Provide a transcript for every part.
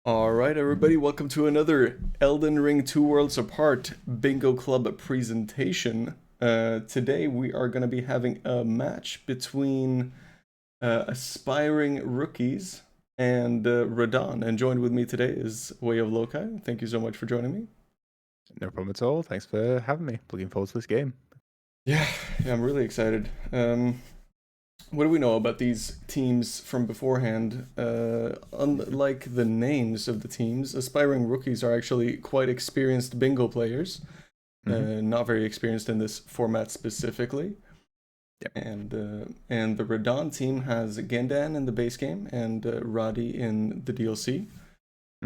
Alright, everybody, welcome to another Elden Ring Two Worlds Apart Bingo Club presentation. Today we are going to be having a match between aspiring rookies and RaDan. And joined with me today is WayOfLoci. Thank you so much for joining me. No problem at all. Thanks for having me. Looking forward to this game. Yeah, I'm really excited. What do we know about these teams from beforehand? Unlike the names of the teams, aspiring rookies are actually quite experienced bingo players. Not very experienced in this format specifically. Yep. And the RaDan team has Gendan in the base game and Radi in the DLC.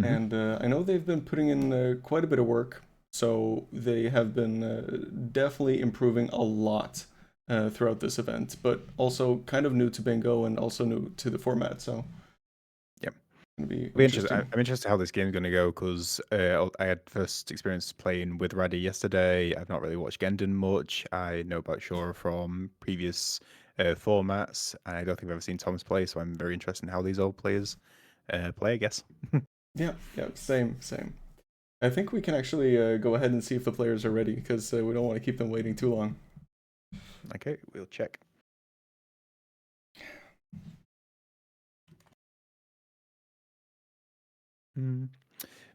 And I know they've been putting in quite a bit of work, so they have been definitely improving a lot throughout this event, but also kind of new to bingo and also new to the format. So, yep, it'll be interesting. interesting. I'm interested how this game's going to go because I had first experience playing with Radi yesterday. I've not really watched Gendan much. I know about Shura from previous formats, and I don't think I've ever seen Thomas play. So I'm very interested in how these old players play, I guess. Yeah, same. I think we can actually go ahead and see if the players are ready because we don't want to keep them waiting too long. Okay, we'll check.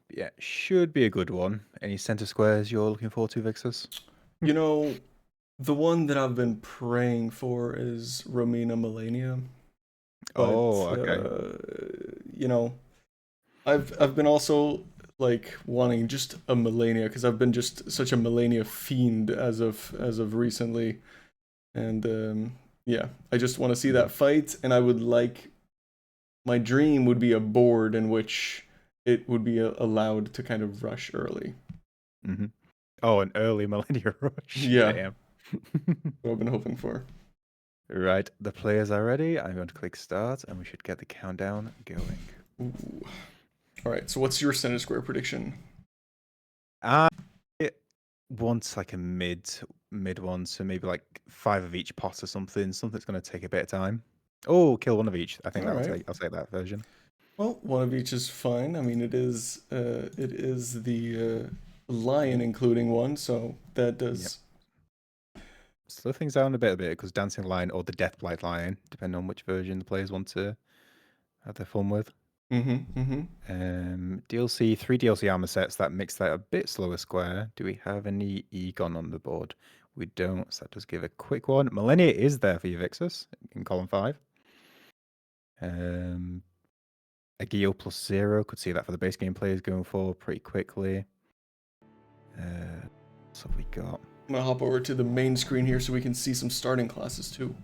Yeah, should be a good one. Any center squares you're looking forward to, Vixus? You know, the one that I've been praying for is Romina Melania. But Okay. you know, I've been also like wanting just a Melania because I've been just such a Melania fiend as of recently, and yeah, I just want to see that fight, and I would like my dream would be a board in which it would be allowed to kind of rush early. Oh, an early Millennia Rush. Yeah, Damn. what I've been hoping for. Right, the players are ready. I'm going to click start, and we should get the countdown going. Ooh. All right, so what's your center square prediction? I want like a mid one, so maybe like 5 of each pot or something. Something's going to take a bit of time. Oh, kill 1 of each. I think All that'll right. take. I'll take that version. Well, one of each is fine. I mean, it is the lion including one, so that Yep. does. Slow things down a bit because Dancing Lion or the Deathblight Lion, depending on which version the players want to have their fun with. DLC, 3 DLC armor sets that makes that a bit slower square. Do we have any Egon on the board? We don't, so that does give a quick one. Millennia is there for you, Vixus, in column 5. A Geo plus 0, could see that for the base game players going forward pretty quickly. So we got. I'm gonna hop over to the main screen here so we can see some starting classes too.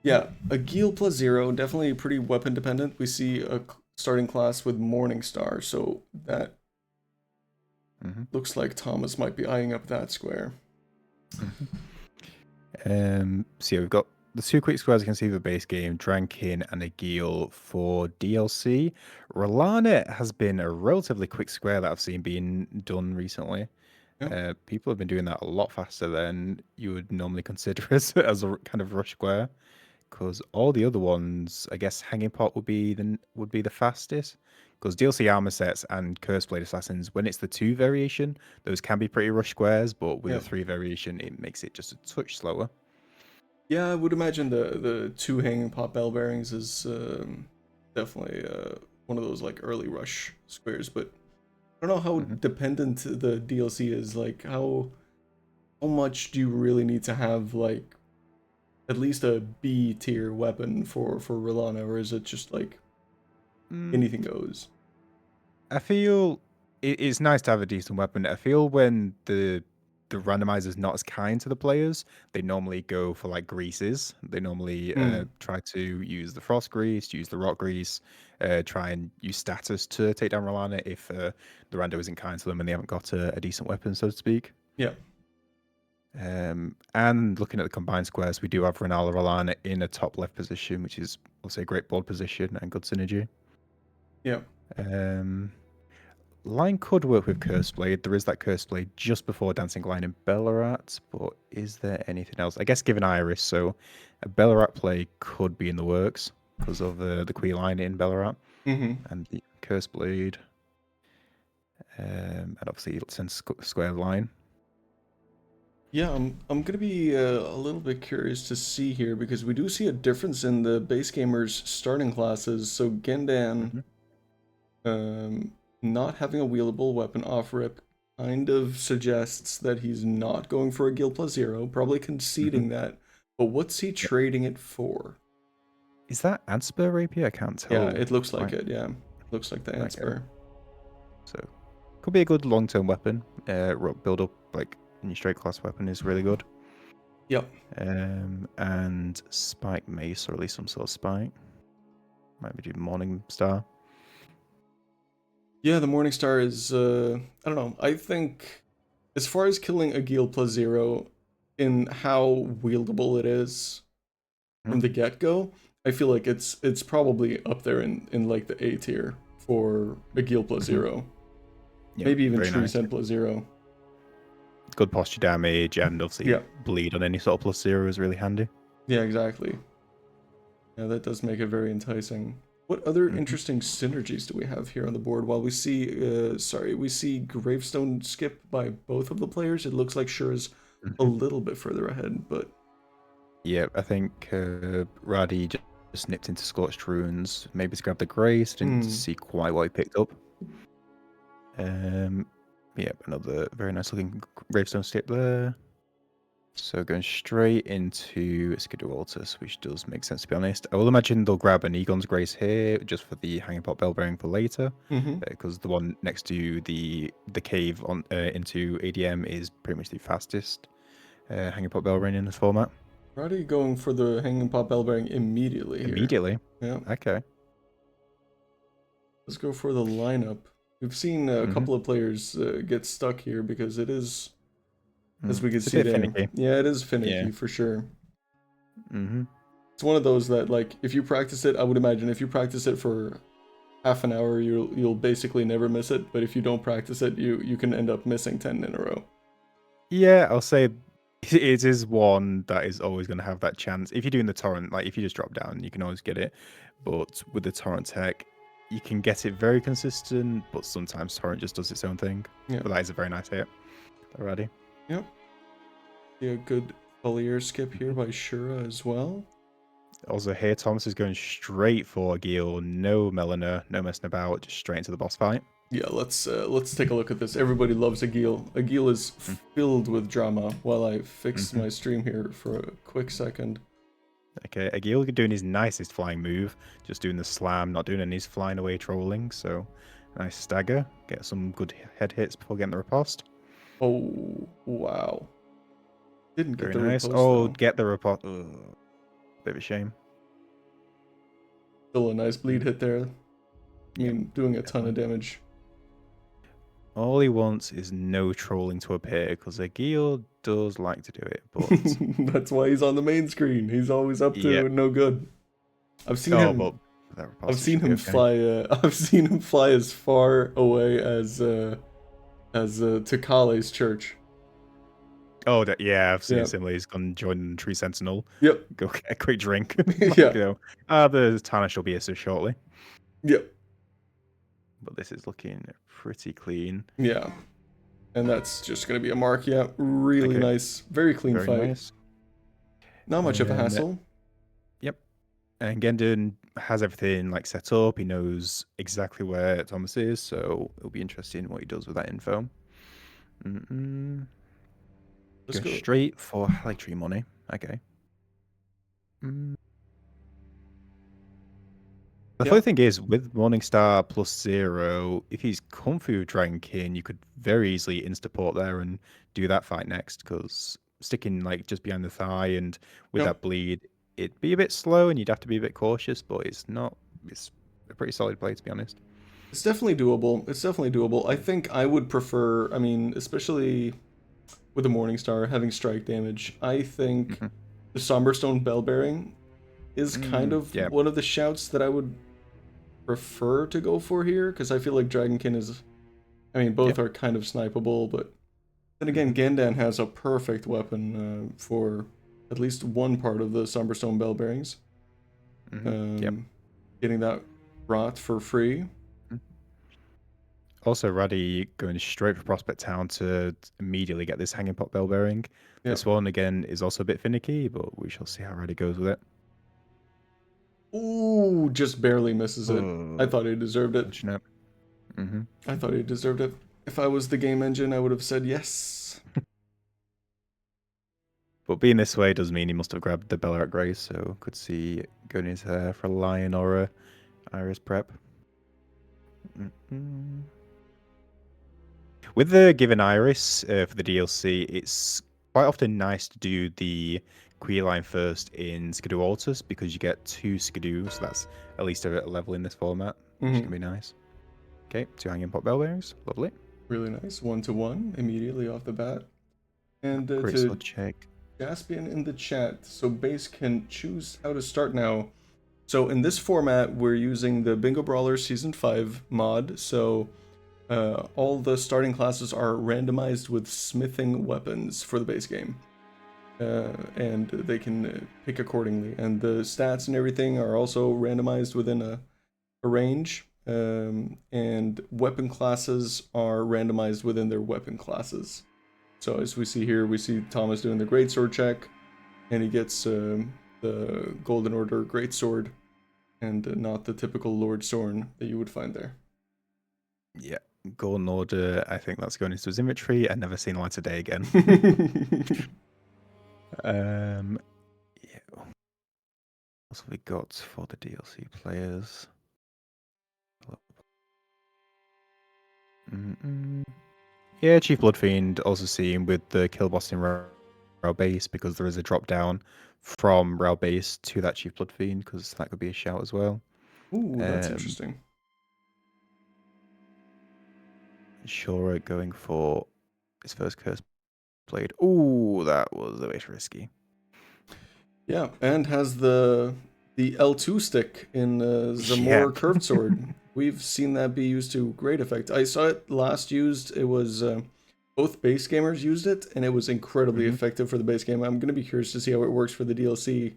Yeah, a Gil plus 0, definitely pretty weapon dependent. We see a starting class with Morningstar, so that looks like Thomas might be eyeing up that square. So yeah, we've got the 2 quick squares you can see for base game, Drankin and a Gil for DLC. Rolana has been a relatively quick square that I've seen being done recently. Yeah. People have been doing that a lot faster than you would normally consider as a kind of rush square. Because all the other ones, I guess Hanging Pot would be the fastest. Because DLC armor sets and Curseblade Assassins, when it's the 2 variation, those can be pretty rush squares, but with the 3 variation, it makes it just a touch slower. Yeah, I would imagine the 2 hanging pot bell bearings is definitely one of those like early rush squares, but I don't know how dependent the DLC is. Like how much do you really need to have like at least a B tier weapon for Rolana, or is it just like anything goes? I feel it's nice to have a decent weapon. I feel when the randomizer's not as kind to the players, they normally go for like greases. They normally try to use the frost grease, use the rock grease, try and use status to take down Rolana if the rando isn't kind to them and they haven't got a decent weapon, so to speak. Yeah. And looking at the combined squares, we do have Renala Rolana in a top left position, which is also a great board position and good synergy. Yeah. Line could work with Curseblade. There is that Curseblade just before Dancing Lion in Bellarat, but is there anything else? I guess given Iris, so a Bellarat play could be in the works because of the Queen Line in Bellarat and the Curseblade. And obviously it sends square line. Yeah, I'm gonna be a little bit curious to see here because we do see a difference in the base gamers starting classes. So Gendan, um, not having a wieldable weapon off rip kind of suggests that he's not going for a Guild plus 0, probably conceding that. But what's he trading it for? Is that Adspur rapier? I can't tell. Yeah, it looks like quite. it. Yeah, looks like the Anspur. So could be a good long-term weapon. Build up like any straight class weapon is really good. Yep. And spike mace, or at least some sort of spike. Might be do Morning Star. Yeah, the Morning Star is I don't know. I think as far as killing a Guild plus 0 in how wieldable it is from the get-go, I feel like it's probably up there in like the A tier for a Guild plus 0. Yep, maybe even very True nice. Scent plus 0. Good posture damage, and obviously bleed on any sort of plus 0 is really handy. Yeah, exactly. Yeah, that does make it very enticing. What other interesting synergies do we have here on the board? While we see, we see Gravestone skip by both of the players. It looks like Shura's a little bit further ahead, but... Yeah, I think Radi just nipped into Scorched Runes. Maybe to grab the Grace. Didn't see quite what he picked up. Yeah, another very nice looking Gravestone skip there. So going straight into Skidwaltus, which does make sense to be honest. I will imagine they'll grab an Egon's Grace here just for the Hanging Pot Bell Bearing for later, because the one next to the cave on into ADM is pretty much the fastest Hanging Pot Bell Bearing in this format. Radi going for the Hanging Pot Bell Bearing immediately here. Immediately? Yeah. Okay. Let's go for the lineup. We've seen a couple of players get stuck here because it is, as we can see there. Finicky. Yeah, it is finicky for sure. It's one of those that, like, if you practice it, I would imagine if you practice it for half an hour, you'll basically never miss it. But if you don't practice it, you can end up missing 10 in a row. Yeah, I'll say it is one that is always going to have that chance. If you're doing the torrent, like if you just drop down, you can always get it. But with the torrent tech, you can get it very consistent, but sometimes torrent just does its own thing. Yeah. But that is a very nice hit already. Yep. See a good Folier skip here by Shura as well. Also here, Thomas is going straight for Gil. No Melina, no messing about, just straight into the boss fight. Yeah, let's take a look at this. Everybody loves Agil. Agil is filled with drama. While I fix my stream here for a quick second. Okay, Agil doing his nicest flying move, just doing the slam, not doing any flying away trolling. So nice stagger, get some good head hits before getting the riposte. Oh wow! Didn't get very the nice. riposte. Oh, though. Get the riposte. Bit of a shame. Still a nice bleed hit there. I mean, doing a ton of damage. All he wants is no trolling to appear, because Agil does like to do it, but that's why he's on the main screen. He's always up to no good. I've seen him. I've seen him fly. I've seen him fly as far away as to Kale's church. Oh, yeah, I've seen similar. He's gone join Tree Sentinel. Yep. Go get a quick drink. Yeah. You know, the Tarnish will be here so shortly. Yep. But this is looking pretty clean. Yeah. And that's just going to be a mark. Yeah. Really nice. Very clean fight. Nice. Not much of a hassle. Yep. And Gendan has everything like set up. He knows exactly where Thomas is. So it'll be interesting what he does with that info. Let's go straight for Hallig Tree money. Okay. The funny thing is, with Morningstar plus 0, if he's comfy with Dragon King, you could very easily insta-port there and do that fight next, because sticking like just behind the thigh and with that bleed, it'd be a bit slow and you'd have to be a bit cautious, but it's a pretty solid play, to be honest. It's definitely doable. It's definitely doable. I think I would prefer, I mean, especially with the Morningstar having strike damage, I think the Somberstone Bell Bearing is kind of one of the shouts that I would prefer to go for here, because I feel like Dragonkin is, I mean, both are kind of snipeable, but then again, Gendan has a perfect weapon for at least one part of the Somberstone Bell Bearings. Getting that rot for free. Also, Radi going straight for Prospect Town to immediately get this hanging pot bell bearing. Yeah. This one again is also a bit finicky, but we shall see how Radi goes with it. Ooh, just barely misses it. I thought he deserved it. I thought he deserved it. If I was the game engine, I would have said yes. But being this way does mean he must have grabbed the Bellarat Grace, so could see going his hair for a Lion or a Iris prep. With the given Iris for the DLC, it's quite often nice to do the Queer line first in Skidoo Altus because you get 2 Skidoo, so that's at least a level in this format, which can be nice. Okay, 2 hanging pot bell bearings, lovely. Really nice, 1-to-1 immediately off the bat. And great to sword check. Jaspian in the chat, so base can choose how to start now. So in this format, we're using the Bingo Brawler Season 5 mod, so all the starting classes are randomized with smithing weapons for the base game. And they can pick accordingly. And the stats and everything are also randomized within a range. And weapon classes are randomized within their weapon classes. So as we see here, we see Thomas doing the greatsword check, and he gets the Golden Order greatsword, and not the typical Lord Sorn that you would find there. Yeah, Golden Order. I think that's going into his inventory and never seen the light of day again. Yeah. What have we got for the DLC players? Yeah, Chief Bloodfiend also seen with the kill boss in Rail Base because there is a drop down from Rail Base to that Chief Bloodfiend because that could be a shout as well. Ooh, that's interesting. Shura going for his first curse blade. Ooh, that was a bit risky. Yeah, and has the L2 stick in Zamor curved sword. We've seen that be used to great effect. I saw it last used. It was both base gamers used it, and it was incredibly effective for the base game. I'm gonna be curious to see how it works for the DLC. I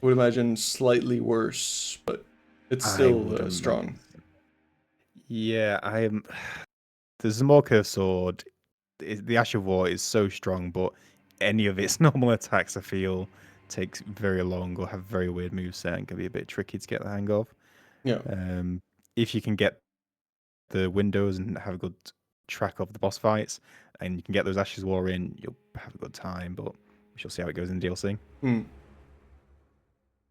would imagine slightly worse, but it's still strong. Yeah, the Zamor curved sword. The Ash of War is so strong, but any of its normal attacks, I feel, takes very long or have very weird moveset and can be a bit tricky to get the hang of. Yeah. If you can get the windows and have a good track of the boss fights, and you can get those Ashes War in, you'll have a good time. But we shall see how it goes in the DLC.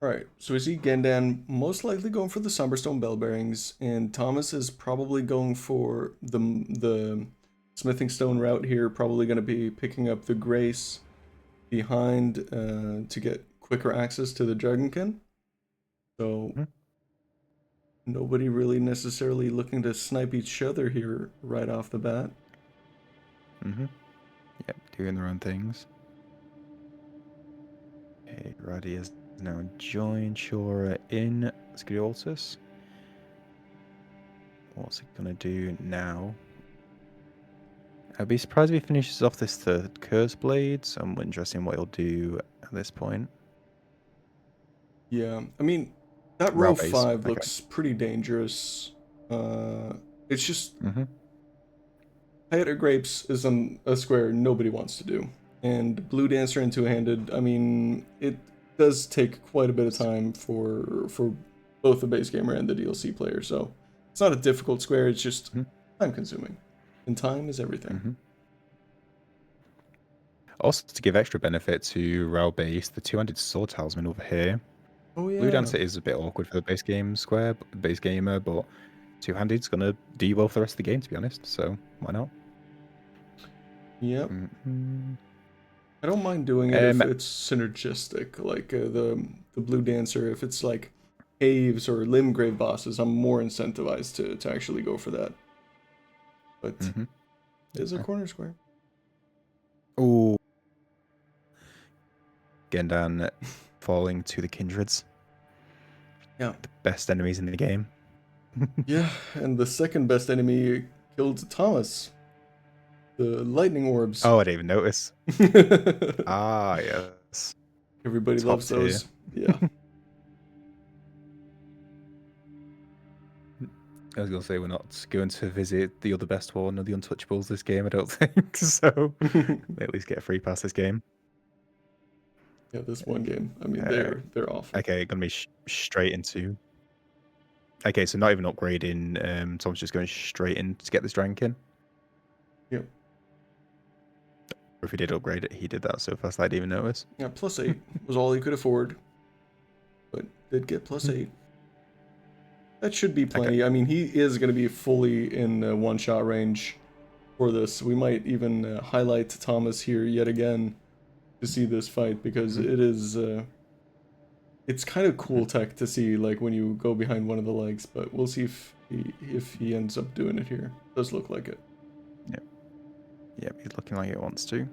Alright, so we see Gendan most likely going for the Somberstone Bell Bearings, and Thomas is probably going for the Smithing Stone route here, probably going to be picking up the Grace behind to get quicker access to the Dragonkin. So nobody really necessarily looking to snipe each other here right off the bat. Yep, doing their own things. Okay, Radi is now joined Shura in Skidoo Altus. What's it gonna do now? I'd be surprised if he finishes off this third Curse Blade, so I'm interested in what he'll do at this point. Yeah, I mean, that row 5 looks pretty dangerous. It's just... Hiatter Grapes is a square nobody wants to do. And Blue Dancer and Two-Handed, I mean, it does take quite a bit of time for both the base gamer and the DLC player, so it's not a difficult square, it's just time-consuming. And time is everything. Also, to give extra benefit to Rail Base, the Two-Handed Sword Talisman over here. Oh, yeah. Blue Dancer is a bit awkward for the base gamer, but Two-Handed's gonna do well for the rest of the game, to be honest, so why not? Yep. I don't mind doing it if it's synergistic, like the Blue Dancer. If it's like Caves or Limgrave bosses, I'm more incentivized to actually go for that. But it is a corner square. Ooh. Gendan falling to the Kindreds. Yeah. The best enemies in the game. Yeah, and the second best enemy killed Thomas. The lightning orbs. Oh, I didn't even notice. Ah, yes. Everybody loves those. Yeah. I was gonna say we're not going to visit the other best one or the Untouchables this game, I don't think. So they at least get a free pass this game. Yeah, this one game. I mean, Uh, they're awful. okay, gonna be straight into. Okay, so not even upgrading. Tom's just going straight in to get this rank in. Yep. Or if he did upgrade it, he did that so fast I didn't even notice. Yeah, +8 was all he could afford, but did get +8. That should be plenty. Okay. I mean, he is going to be fully in one-shot range for this. We might even highlight Thomas here yet again to see this fight, because it is it's kind of cool tech to see, like when you go behind one of the legs, but we'll see if he ends up doing it here. Does look like it. Yep, he's looking like he wants to.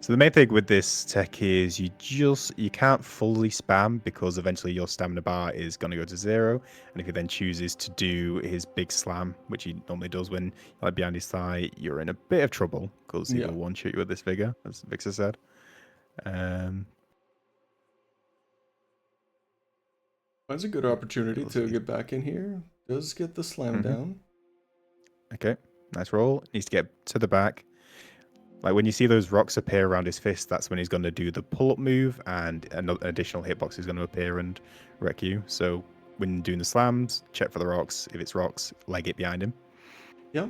So the main thing with this tech is you can't fully spam, because eventually your stamina bar is going to go to 0, and if he then chooses to do his big slam, which he normally does when you're like behind his thigh, you're in a bit of trouble, because he will one-shot you with this figure, as Vixus said. Finds a good opportunity to get back in here. Does get the slam down. Okay, nice roll. Needs to get to the back. Like when you see those rocks appear around his fist, that's when he's going to do the pull-up move, and an additional hitbox is going to appear and wreck you. So when doing the slams, check for the rocks. If it's rocks, leg it behind him. Yep.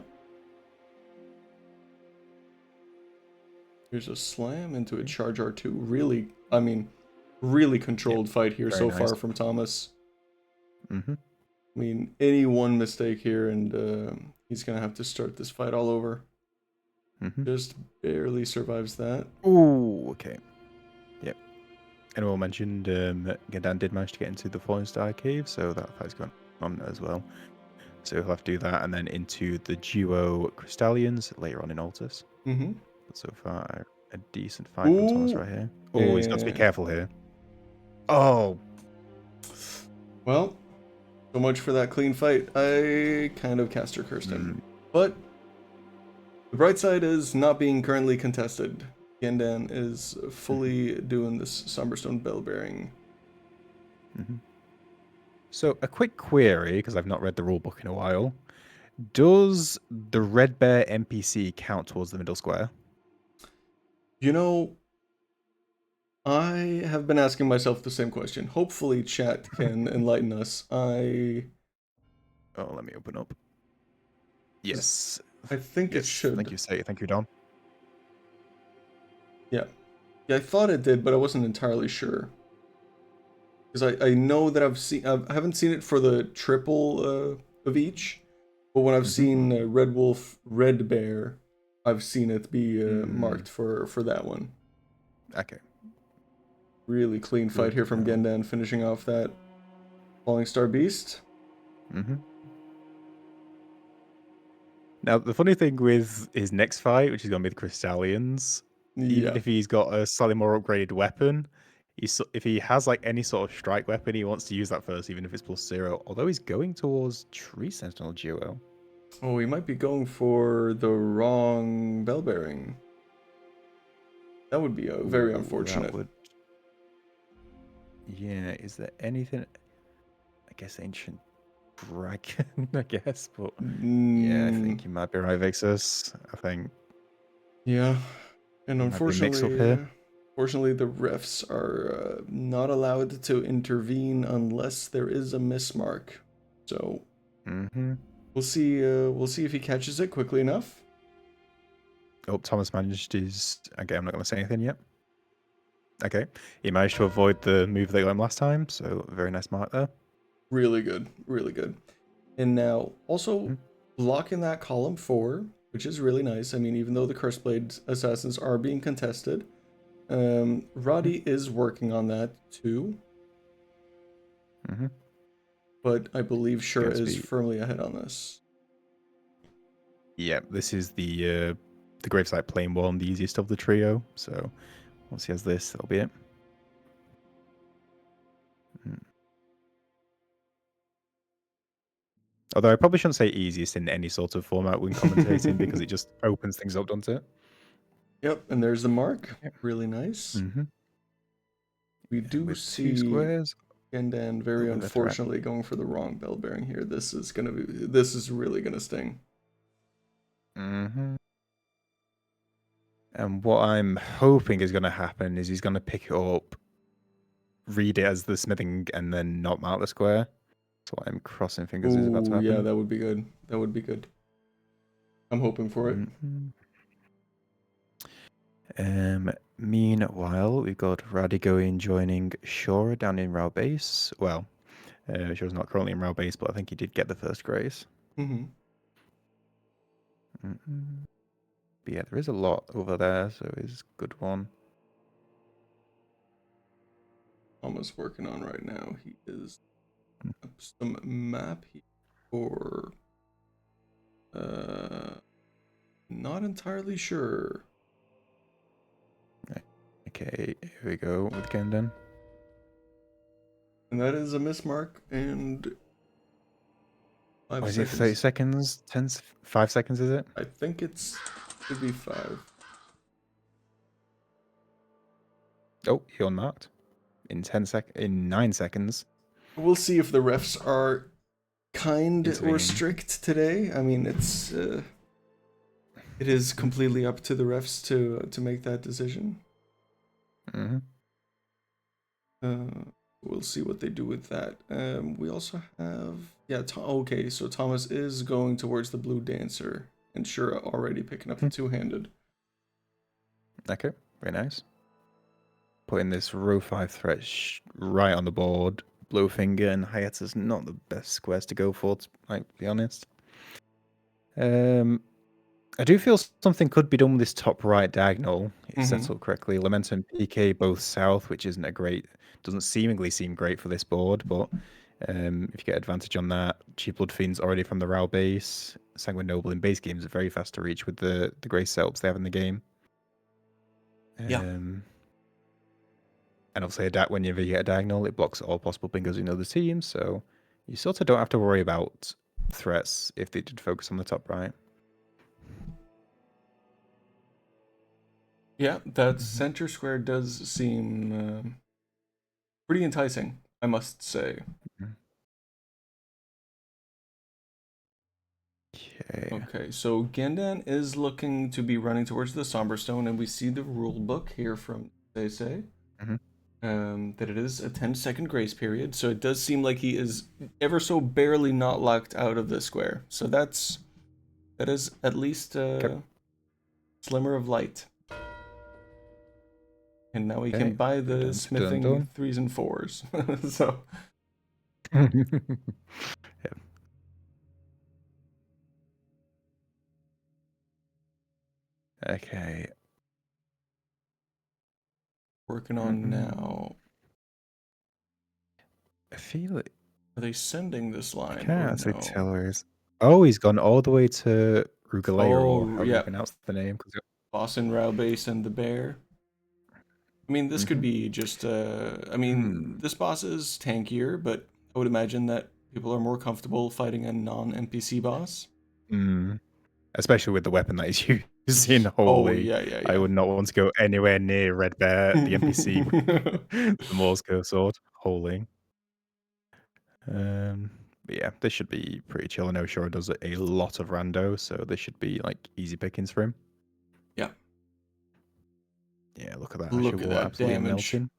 Here's a slam into a charge R2. Really, I mean, really controlled fight here so far from Thomas. I mean, any one mistake here and he's going to have to start this fight all over. Just barely survives that. Oh, okay. Yep. Anyone mentioned Gendan did manage to get into the Falling Star cave, so that fight's going on as well. So he'll have to do that, and then into the duo Crystallians later on in Altus. But so far, a decent fight from Thomas right here. Oh, he's got to be careful here. Oh. Well, so much for that clean fight. I kind of caster cursed him. But the bright side is not being currently contested. Gendan is fully doing this Somberstone bell bearing. So a quick query, because I've not read the rulebook in a while. Does the red bear NPC count towards the middle square? You know, I have been asking myself the same question. Hopefully chat can enlighten us. Oh, let me open up. Yes. I think it should. Thank you, Say. Thank you, Don. Yeah. Yeah, I thought it did, but I wasn't entirely sure. Because I know that I haven't seen it for the triple of each, but when I've seen Red Wolf, Red Bear, I've seen it be marked for that one. Okay. Really clean fight here from Gendan, finishing off that Falling Star Beast. Now, the funny thing with his next fight, which is going to be the Crystallians, even if he's got a slightly more upgraded weapon, if he has like any sort of strike weapon, he wants to use that first, even if it's +0. Although he's going towards Tree Sentinel duo. Oh, he might be going for the wrong bell bearing. That would be very unfortunate. Yeah, is there anything? I guess Ancient Dragon, I guess, but yeah, I think you might be right, Vixus. I think. Yeah, and unfortunately, unfortunately, the refs are not allowed to intervene unless there is a mismark. So we'll see. We'll see if he catches it quickly enough. Oh, Thomas managed his. Okay, I'm not going to say anything yet. Okay, he managed to avoid the move they got him last time, so very nice mark there. Really good, really good. And now also blocking that column 4, which is really nice. I mean, even though the Curseblade Assassins are being contested, Radi is working on that too. But I believe Shura is firmly ahead on this. Yeah, this is the Gravesite Plane one, the easiest of the trio. So once he has this, that'll be it. Although I probably shouldn't say easiest in any sort of format when commentating because it just opens things up, doesn't it? Yep, and there's the mark. Really nice. We do with see 2 squares. Gendan very Over the threat. unfortunately going for the wrong bell bearing here. This is really gonna sting. And what I'm hoping is going to happen is he's going to pick it up, read it as the smithing, and then not mount the square. That's what I'm crossing fingers is about to Oh, yeah, happen. that would be good. That would be good. I'm hoping for it. Meanwhile, we've got Radi going joining Shura down in Rao base. Well, Shura's not currently in Rao base, but I think he did get the first grace. Mm-hmm. But yeah, there is a lot over there, so it's a good one. Almost working on right now. He is up some map here for not entirely sure. Okay, here we go with Gendan. And that is a miss mark and 5 Is it seconds. 30 seconds? 5 seconds, is it? I think it's should be 5. Oh, he unmarked. In 9 seconds. We'll see if the refs are kind or Intervening. strict today. I mean, it is completely up to the refs to make that decision. We'll see what they do with that. We also have okay. So Thomas is going towards the blue dancer, and Shura already picking up the two-handed. Okay, very nice. Putting this row 5 threat right on the board. Blowfinger and Hayata's not the best squares to go for, to be honest. I do feel something could be done with this top right diagonal. It's set up correctly. Lamento and PK both south, which doesn't seemingly seem great for this board, but if you get advantage on that, Chief Blood Fiend's already from the Rao base. Sanguine Noble in base games are very fast to reach with the grace setups they have in the game. And obviously, whenever you get a diagonal, it blocks all possible bingos in other teams, so you sort of don't have to worry about threats if they did focus on the top right. Yeah, that center square does seem pretty enticing, I must say. Okay, so Gendan is looking to be running towards the Somber Stone, and we see the rule book here from say that it is a 10-second grace period, so it does seem like he is ever so barely not locked out of the square. So that is at least a slimmer of light. And now we can buy the smithing 3s and 4s. So Okay. Working on now. I feel it. Are they sending this line? I can't actually tell where he's. Oh, he's gone all the way to Rugaleo, or however you pronounce the name. Boston Rao base and the bear. I mean, this could be just. I mean, this boss is tankier, but I would imagine that people are more comfortable fighting a non-NPC boss. Especially with the weapon that he's using. Holy. Oh, yeah. I would not want to go anywhere near Red Bear, the NPC, the Morse sword. Holy. But yeah, this should be pretty chill. I know Shura does a lot of rando, so this should be like easy pickings for him. Yeah. Yeah, look at that. Look at that absolutely damage. melting.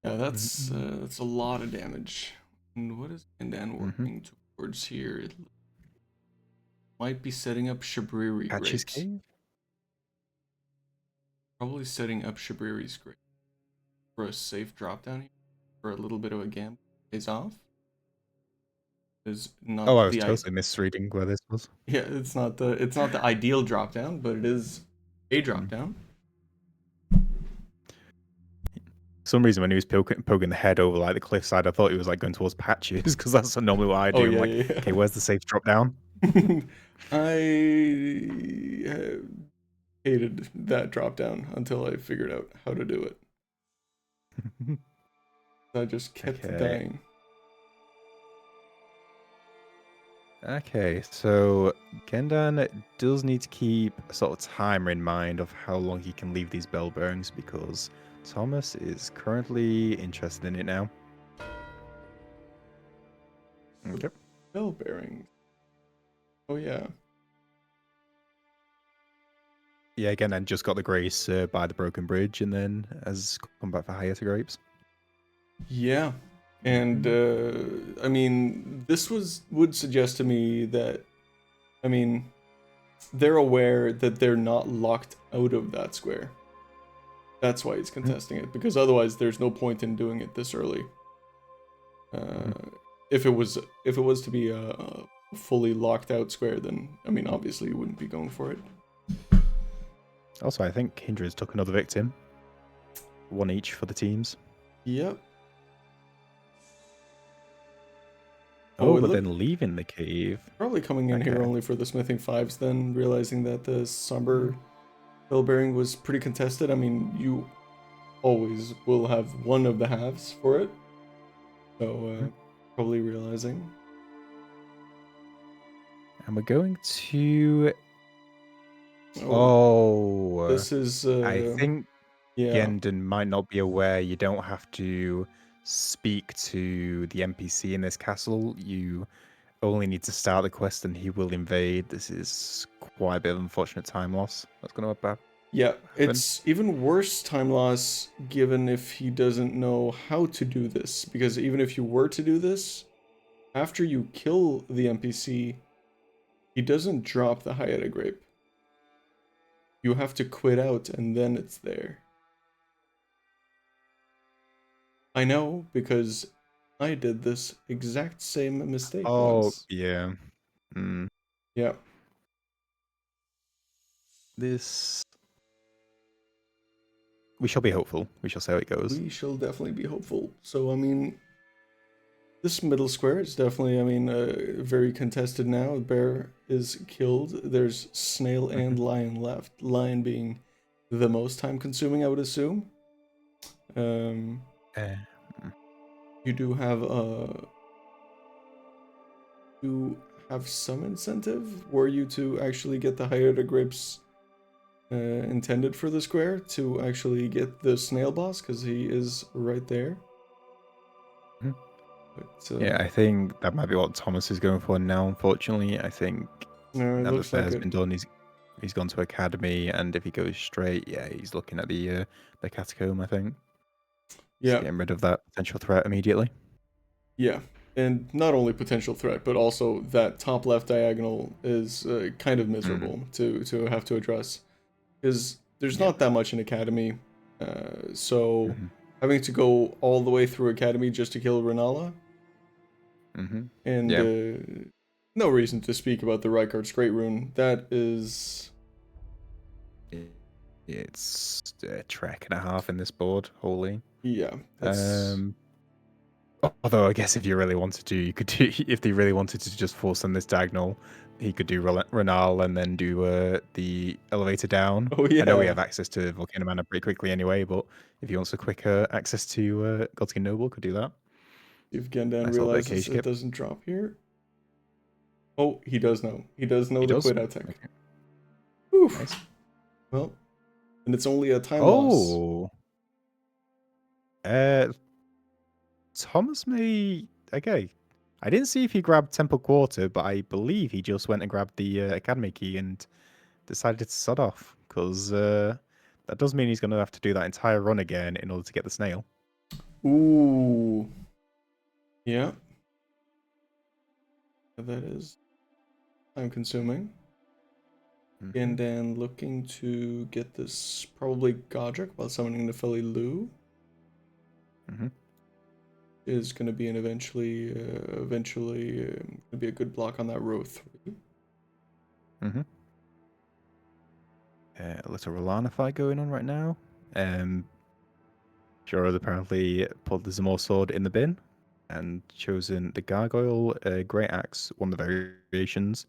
Yeah, that's a lot of damage. And what is Gendan working towards here? It might be setting up Shabriri's Patches grapes. Cave? Probably setting up Shabriri's grapes for a safe drop down here, for a little bit of a gamble. Pays off. Is not. Oh, I was totally misreading where this was. Yeah, it's not the ideal drop down, but it is a drop down. For some reason, when he was poking the head over like the cliffside, I thought he was like going towards patches because that's normally what I do. I'm like, okay, where's the safe drop down? I hated that drop down until I figured out how to do it. I just kept dying. Okay, so Gendan does need to keep a sort of timer in mind of how long he can leave these bell bearings because Thomas is currently interested in it now. Okay. Bell bearings. Oh yeah. Yeah, again, and just got the grace by the broken bridge, and then has come back for Hayata grapes. Yeah. And I mean, this would suggest to me that, I mean, they're aware that they're not locked out of that square. That's why he's contesting it, because otherwise there's no point in doing it this early. If it was to be a fully locked out square, then I mean, obviously you wouldn't be going for it. Also, I think Hindra's took another victim. One each for the teams. Yep. Oh, but then leaving the cave. Probably coming in here only for the smithing fives, then realizing that the somber bell bearing was pretty contested. I mean, you always will have one of the halves for it. So, probably realizing. And we're going to... Oh. This is... I think yeah. Gendan might not be aware you don't have to speak to the NPC in this castle. You only need to start the quest and he will invade. This is quite a bit of unfortunate time loss. That's going to happen. Yeah, it's even worse time loss given if he doesn't know how to do this. Because even if you were to do this, after you kill the NPC, he doesn't drop the Hayata grape. You have to quit out and then it's there. I know because I did this exact same mistake once. Yeah. Yeah. This... We shall be hopeful. We shall see how it goes. We shall definitely be hopeful. So, I mean, this middle square is definitely, I mean, very contested now. Bear is killed. There's snail and lion left. Lion being the most time consuming, I would assume. You do have some incentive were you to actually get the Hayata grapes intended for the square to actually get the snail boss, because he is right there. But, yeah, I think that might be what Thomas is going for now, unfortunately. I think now that looks like has been done, he's gone to Academy, and if he goes straight, yeah, he's looking at the catacomb, I think. Yeah. Just getting rid of that potential threat immediately. Yeah, and not only potential threat, but also that top left diagonal is kind of miserable to have to address. Because there's not that much in Academy, so having to go all the way through Academy just to kill Renala, and no reason to speak about the Reichardt's Great Rune. That is... It's a trek and a half in this board, holy. Yeah. Although I guess if you really wanted to, you could do... If they really wanted to just force on this diagonal, he could do Renal and then do the elevator down. Oh, yeah. I know we have access to Volcano Mana pretty quickly anyway, but if he wants a quicker access to Godskin Noble, could do that. If Gendan realizes it doesn't drop here. Oh, he does know. He does know the quit out tech. Okay. Oof. Nice. Well, and it's only a time loss. Thomas may... Okay. I didn't see if he grabbed Temple Quarter, but I believe he just went and grabbed the Academy key and decided to sod off, because that does mean he's going to have to do that entire run again in order to get the snail. Ooh. Yeah. That is time consuming. And then looking to get this probably Godric while summoning the Feli Lu. Is going to be an eventually going to be a good block on that row 3. A little Rolana fight going on right now. Shura apparently pulled the Zamor sword in the bin and chosen the Gargoyle Great Axe, one of the variations.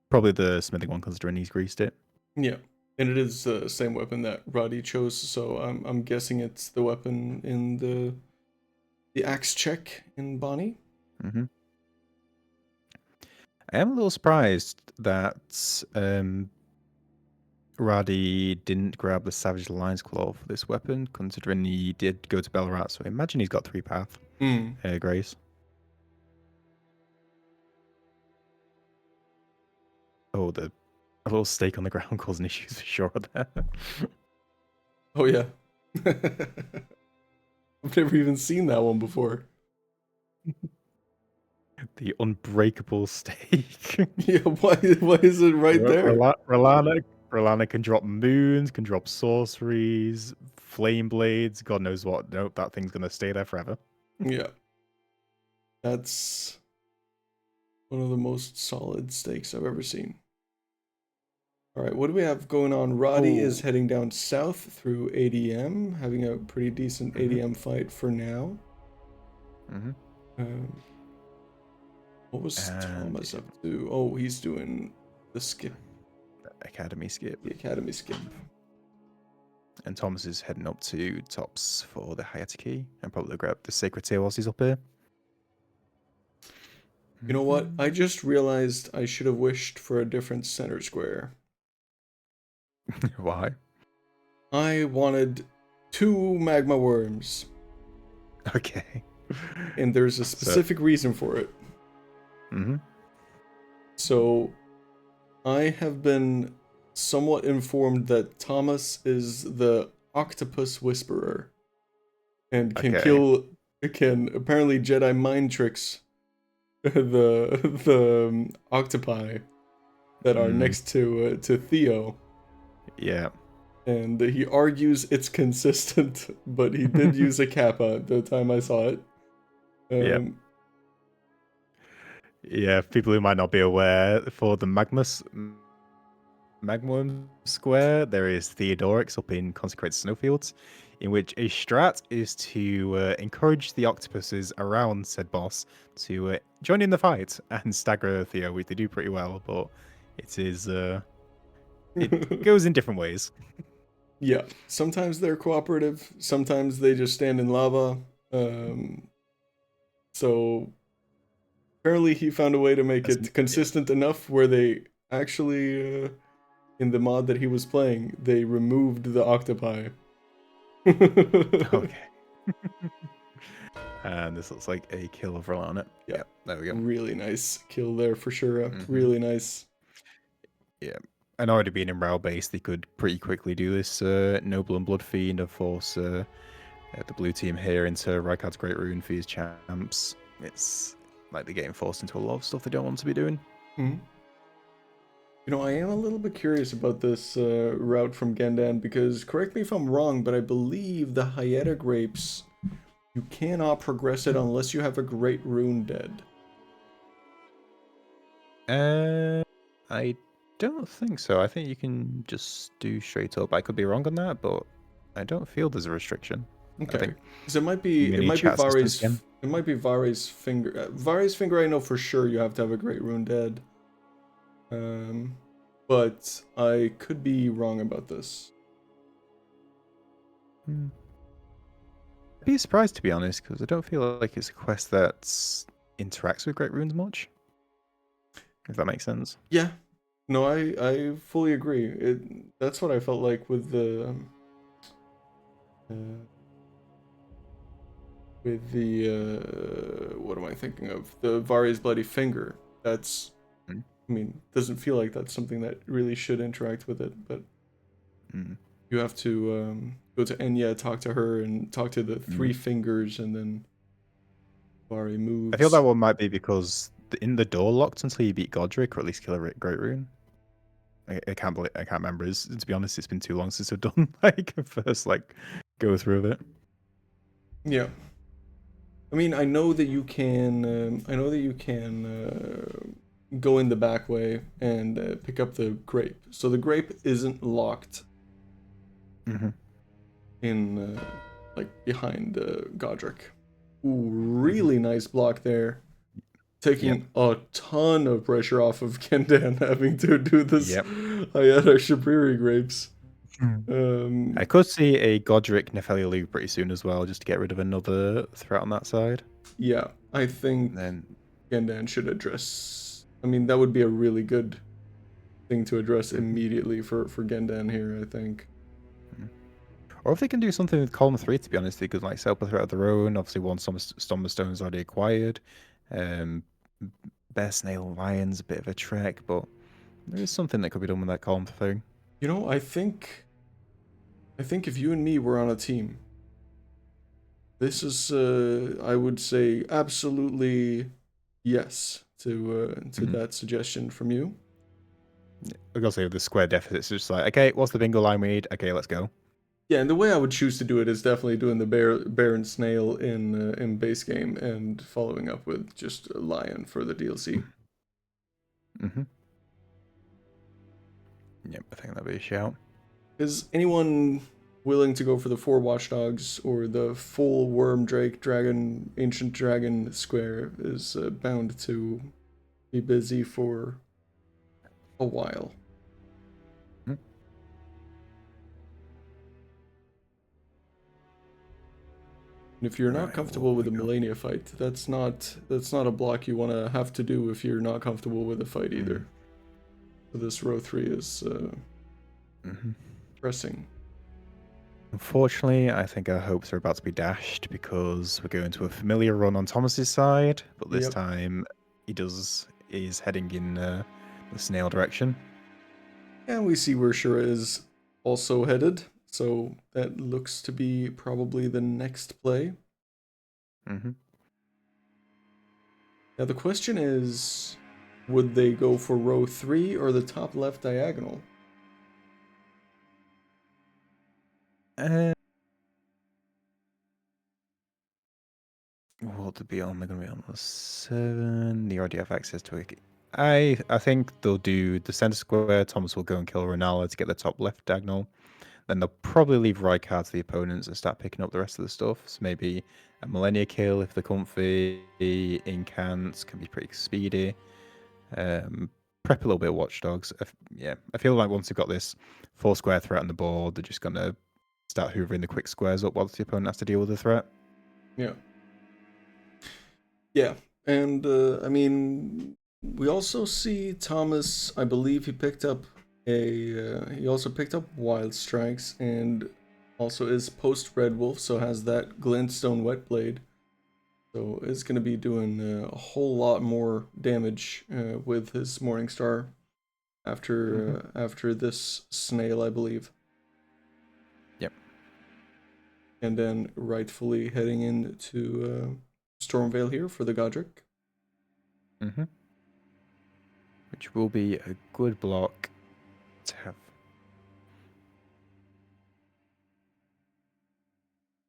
Probably the smithing one, considering he's greased it. Yeah, and it is the same weapon that Radi chose, so I'm guessing it's the weapon in the axe check in Bonnie. I am a little surprised that Radi didn't grab the Savage Lion's Claw for this weapon, considering he did go to Belrat, so I imagine he's got 3-path Grace. Oh, a little stake on the ground causing issues for sure there. Oh, yeah. I've never even seen that one before. The unbreakable stake. Yeah, why is it right there? Rolana can drop moons, can drop sorceries, flame blades, God knows what. Nope, that thing's gonna stay there forever. Yeah. That's one of the most solid stakes I've ever seen. All right, what do we have going on? Radi is heading down south through ADM, having a pretty decent ADM fight for now. What was Thomas up to? Oh, he's doing the skip. Academy skip. The Academy skip. And Thomas is heading up to tops for the Hayataki and probably grab the Sacred Tear whilst he's up here. You know what? I just realized I should have wished for a different center square. Why? I wanted 2 magma worms. Okay. And there's a specific reason for it. So, I have been somewhat informed that Thomas is the Octopus Whisperer. And can apparently Jedi mind tricks the octopi that are next to Theo. Yeah. And he argues it's consistent, but he did use a kappa the time I saw it. Yeah, people who might not be aware, for the Magma Square, there is Theodorix up in Consecrated Snowfields, in which a strat is to encourage the octopuses around said boss to join in the fight and stagger Theo, which they do pretty well, but it is... it goes in different ways. Yeah, sometimes they're cooperative, sometimes they just stand in lava. So apparently he found a way to make it consistent enough where they actually, in the mod that he was playing, they removed the octopi. Okay. And this looks like a kill of Rolana. Yeah, there we go. Really nice kill there for sure. Really nice. Yeah. And already being in Rao base, they could pretty quickly do this Noble and Blood Fiend and force the blue team here into Rykard's Great Rune for his champs. It's like they're getting forced into a lot of stuff they don't want to be doing. You know, I am a little bit curious about this route from Gendan because, correct me if I'm wrong, but I believe the Hyeta grapes, you cannot progress it unless you have a Great Rune dead. I don't think so. I think you can just do straight up. I could be wrong on that, but I don't feel there's a restriction. Okay, because it might be Vari's finger. Vari's finger, I know for sure you have to have a Great Rune dead. But I could be wrong about this. I'd be surprised, to be honest, because I don't feel like it's a quest that interacts with Great Runes much. If that makes sense. Yeah. No, I fully agree. That's what I felt like with the what am I thinking of? The Vari's Bloody Finger. That's, I mean, doesn't feel like that's something that really should interact with it, but you have to go to Enya, talk to her, and talk to the 3 fingers, and then Vari moves. I feel that one might be because in the door locked until you beat Godric, or at least kill a Great Rune. I can't remember. To be honest, it's been too long since I've done like a first go through of it. Yeah. I mean, I know that you can. Go in the back way and pick up the grape. So the grape isn't locked. In behind Godric. Ooh, really nice block there. Taking a ton of pressure off of Gendan having to do this Hyeta Shabriri grapes. I could see a Godric Nefelia League pretty soon as well, just to get rid of another threat on that side. Yeah, I think Gendan should address... I mean, that would be a really good thing to address immediately for Gendan here, I think. Or if they can do something with column 3, to be honest, they could like set up a threat of their own. Obviously, one Stomber Stone's already acquired. Bear Snail Lion's a bit of a trek, but there is something that could be done with that column thing. You know, I think if you and me were on a team, this is I would say absolutely yes to that suggestion from you. I gotta say, with the square deficit, it's just like, okay, what's the bingo line we need? Okay, let's go. Yeah, and the way I would choose to do it is definitely doing the bear and snail in base game and following up with just a lion for the DLC. Yep, I think that'd be a shout. Is anyone willing to go for the 4 watchdogs or the full worm drake dragon ancient dragon square is bound to be busy for a while. And if you're not comfortable with a Millennia fight, that's not a block you want to have to do if you're not comfortable with a fight either. So this row 3 is pressing. Unfortunately, I think our hopes are about to be dashed because we're going to a familiar run on Thomas's side, but this time is heading in the snail direction. And we see where Shura is also headed, so that looks to be probably the next play. Now the question is, would they go for row 3 or the top left diagonal? Well, they're going to be on the 7. They already have access to it. I think they'll do the center square. Thomas will go and kill Renala to get the top left diagonal. Then they'll probably leave Rykard to the opponents and start picking up the rest of the stuff. So maybe a Millennia kill if they're comfy. Incants can be pretty speedy. Prep a little bit of Watchdogs. I feel like once they've got this 4 square threat on the board, they're just going to start hoovering the quick squares up while the opponent has to deal with the threat. Yeah, and I mean, we also see Thomas. I believe he picked up he also picked up Wild Strikes and also is post Red Wolf, so has that Glintstone Wet Blade. So is going to be doing a whole lot more damage with his Morningstar after this snail, I believe. Yep. And then rightfully heading into Stormveil here for the Godric. Which will be a good block to have.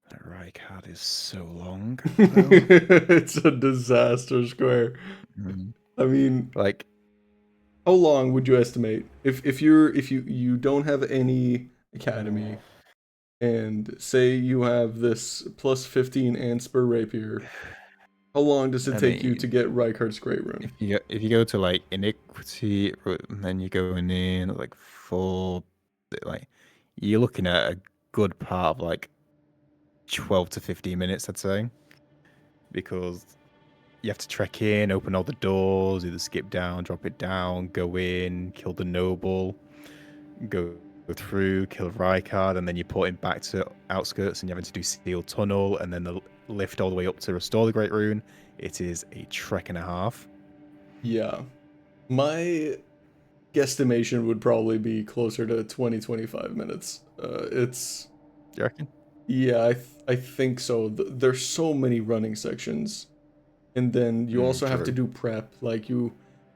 That Rykard is so long. It's a disaster square. I mean, like, how long would you estimate if you don't have any academy, and say you have this plus 15 Anspur Rapier? How long does it take you to get Rykard's Great Rune? If you go to like Iniquity, and then you go in like 4, like you're looking at a good part of like 12 to 15 minutes, I'd say, because you have to trek in, open all the doors, either skip down, drop it down, go in, kill the noble, go through, kill Rykard, and then you put him back to outskirts, and you're having to do Steel Tunnel, and then the lift all the way up to restore the Great Rune. It is a trek and a half. Yeah, my guesstimation would probably be closer to 20-25 minutes. It's. You reckon? Yeah, I think so. There's so many running sections, and then you also have to do prep. Like you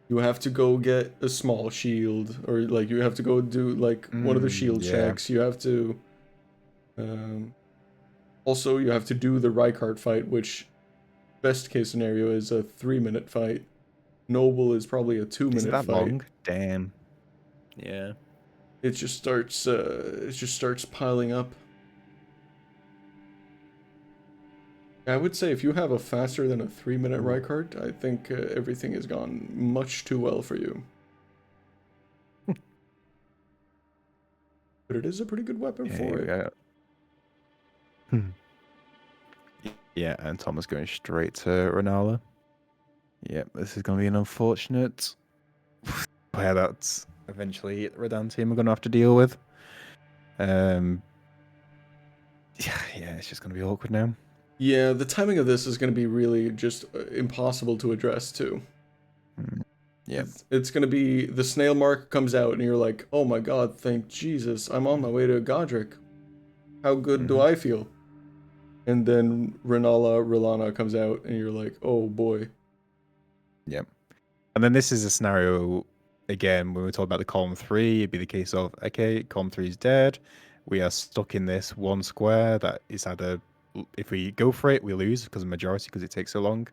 have to go get a small shield, or like you have to go do like one of the shield checks. You have to. Also, you have to do the Rykard fight, which best case scenario is a 3-minute fight. Noble is probably a 2-minute fight. Long? Damn. Yeah. It just starts piling up. I would say if you have a faster than a 3-minute Rykard, I think everything has gone much too well for you. But it is a pretty good weapon for it. Yeah, and Thomas going straight to Renala. Yep, this is going to be an unfortunate. Yeah, that's eventually RaDan team are going to have to deal with. Yeah, it's just going to be awkward now. Yeah, the timing of this is going to be really just impossible to address too. Yeah. It's going to be the snail mark comes out and you're like, oh my god, thank Jesus, I'm on my way to Godric. How good do I feel? And then Rilana comes out and you're like, oh boy. Yep. And then this is a scenario, again, when we talk about the column 3, it'd be the case of, okay, column 3 is dead. We are stuck in this one square that is either, if we go for it, we lose because of majority, because it takes so long.